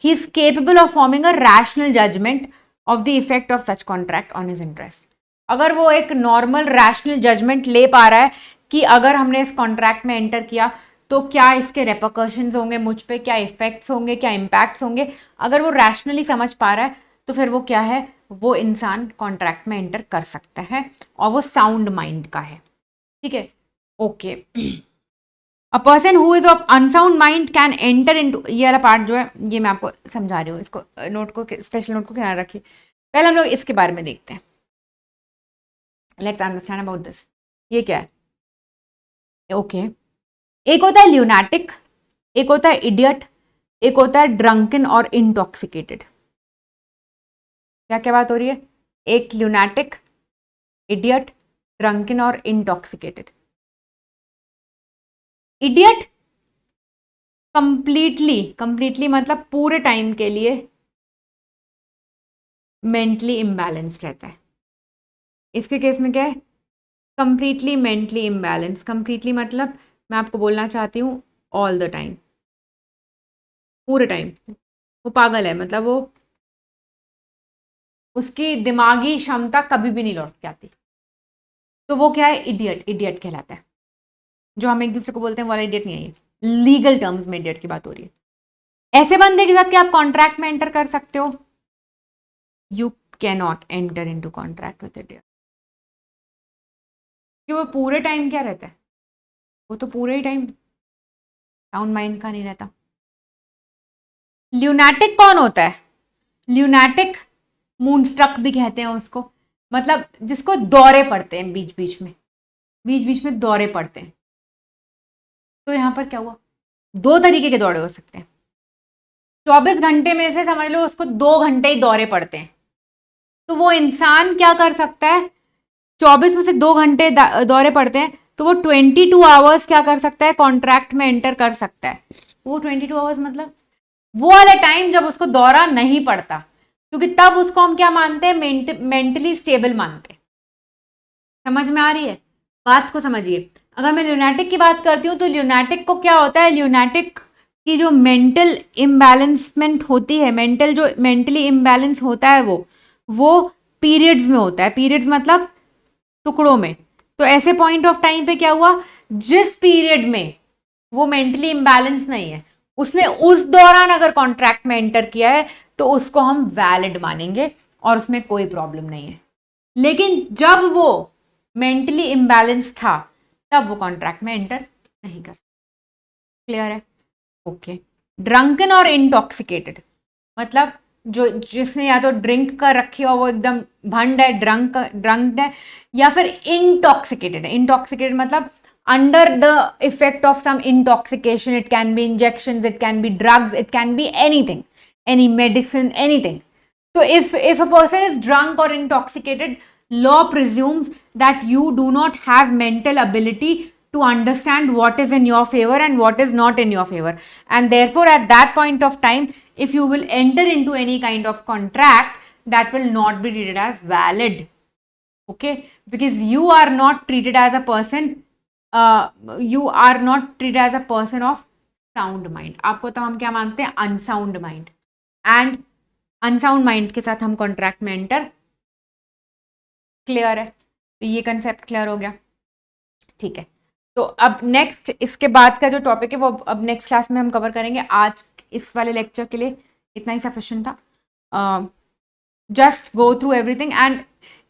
he is capable of forming a rational judgement of the effect of such contract on his interest. अगर वो एक normal rational judgement ले पा रहा है कि अगर हमने इस कॉन्ट्रैक्ट में एंटर किया तो क्या इसके रेपरकशंस होंगे मुझ पे, क्या इफेक्ट्स होंगे, क्या इम्पैक्ट्स होंगे, अगर वो रैशनली समझ पा रहा है तो फिर वो क्या है, वो इंसान कॉन्ट्रैक्ट में एंटर कर सकता है और वो साउंड माइंड का है। ठीक है, okay. A person who is of unsound mind can enter into, ये वाला पार्ट जो है ये मैं आपको समझा रही हूँ, इसको नोट को, स्पेशल नोट को किनारे रखिए। पहले हम लोग इसके बारे में देखते हैं, लेट्स अंडरस्टैंड अबाउट दिस। ये क्या है? ओके, एक होता है ल्यूनाटिक, एक होता है इडियट, एक होता है ड्रंकन और इंटॉक्सिकेटेड। क्या क्या बात हो रही है? एक ल्यूनाटिक, इडियट, ड्रंकन और इंटॉक्सिकेटेड। इडियट कंप्लीटली मतलब पूरे टाइम के लिए मेंटली इम्बैलेंस्ड रहता है। इसके केस में क्या है? Completely mentally imbalance. कंप्लीटली मतलब मैं आपको बोलना चाहती हूँ ऑल द टाइम, पूरे टाइम वो पागल है, मतलब वो उसकी दिमागी क्षमता कभी भी नहीं लौट के आती। तो वो क्या है? इडियट कहलाता है। जो हम एक दूसरे को बोलते हैं वाला इडियट नहीं है, ये लीगल टर्म्स में इडियट की बात हो रही है। ऐसे बंदे के साथ क्या आप कॉन्ट्रैक्ट में एंटर कर सकते हो? You can not enter into contract with idiot. कि वो पूरे टाइम क्या रहता है? वो तो पूरे ही टाइम साउंड माइंड का नहीं रहता। ल्यूनाटिक कौन होता है? ल्यूनाटिक मूनस्ट्रक भी कहते हैं उसको, मतलब जिसको दौरे पड़ते हैं बीच बीच में दौरे पड़ते हैं। तो यहां पर क्या हुआ? दो तरीके के दौरे हो सकते हैं। 24 घंटे में से समझ लो उसको 2 घंटे ही दौरे पड़ते हैं। तो वो इंसान क्या कर सकता है? 24 में से 2 घंटे दौरे पड़ते हैं तो वो 22 आवर्स क्या कर सकता है? कॉन्ट्रैक्ट में एंटर कर सकता है। वो 22 आवर्स मतलब वो वाला टाइम जब उसको दौरा नहीं पड़ता, क्योंकि तब उसको हम क्या मानते हैं, मेंटली स्टेबल मानते हैं। समझ में आ रही है बात को? समझिए, अगर मैं ल्यूनेटिक की बात करती हूँ तो ल्यूनेटिक को क्या होता है, ल्यूनेटिक की जो मेंटल इम्बैलेंसमेंट होती है, मेंटली इम्बैलेंस होता है वो पीरियड्स में होता है। पीरियड्स मतलब टुकड़ों में। तो ऐसे पॉइंट ऑफ टाइम पे क्या हुआ, जिस पीरियड में वो मेंटली इम्बैलेंस नहीं है, उसने उस दौरान अगर कॉन्ट्रैक्ट में एंटर किया है तो उसको हम वैलिड मानेंगे और उसमें कोई प्रॉब्लम नहीं है। लेकिन जब वो मेंटली इम्बैलेंस था तब वो कॉन्ट्रैक्ट में एंटर नहीं कर सकता। क्लियर है? ओके। ड्रंकन और इंटॉक्सिकेटेड मतलब जिसने या तो ड्रिंक कर रखी हो, वो एकदम भंड है, ड्रंक है, या फिर इंटॉक्सिकेटेड है। इंटॉक्सिकेटेड मतलब under the effect of some intoxication. It can be injections, it can be drugs, it can be anything, any medicine, anything. So if a person is drunk or intoxicated, law presumes that you do not have mental ability to understand what is in your favor and what is not in your favor, and therefore at that point of time, if you will enter into any kind of contract, that will not be treated as valid. Okay, because you are not treated as a person, you are not treated as a person of sound mind. आपको तो हम क्या मानते हैं, unsound mind, and unsound mind के साथ हम contract में एंटर। क्लियर है? तो ये कंसेप्ट क्लियर हो गया। ठीक है, तो अब नेक्स्ट इसके बाद का जो टॉपिक है वो अब नेक्स्ट क्लास में हम कवर करेंगे। आज इस वाले लेक्चर के लिए इतना ही सफिशिएंट था। Just go through everything, and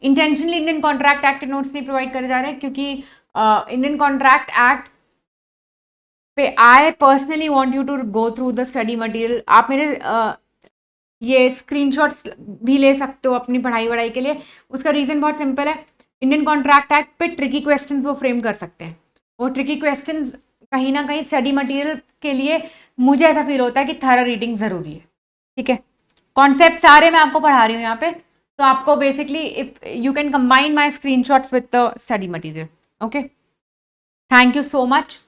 intentionally Indian contract act के नोट्स नहीं प्रोवाइड करे जा रहे हैं, क्योंकि इंडियन कॉन्ट्रैक्ट एक्ट पे I personally want you to go through the study material. आप मेरे ये स्क्रीनशॉट्स भी ले सकते हो अपनी पढ़ाई के लिए। उसका रीज़न बहुत सिंपल है, इंडियन कॉन्ट्रैक्ट एक्ट पे ट्रिकी क्वेश्चंस वो फ्रेम कर सकते हैं। वो ट्रिकी क्वेश्चंस कहीं ना कहीं स्टडी मटेरियल के लिए मुझे ऐसा फील होता है कि थॉरो रीडिंग ज़रूरी है। ठीक है, कॉन्सेप्ट सारे मैं आपको पढ़ा रही हूँ यहाँ पे, तो आपको basically if you can combine my screenshots with the study material. Okay, thank you so much.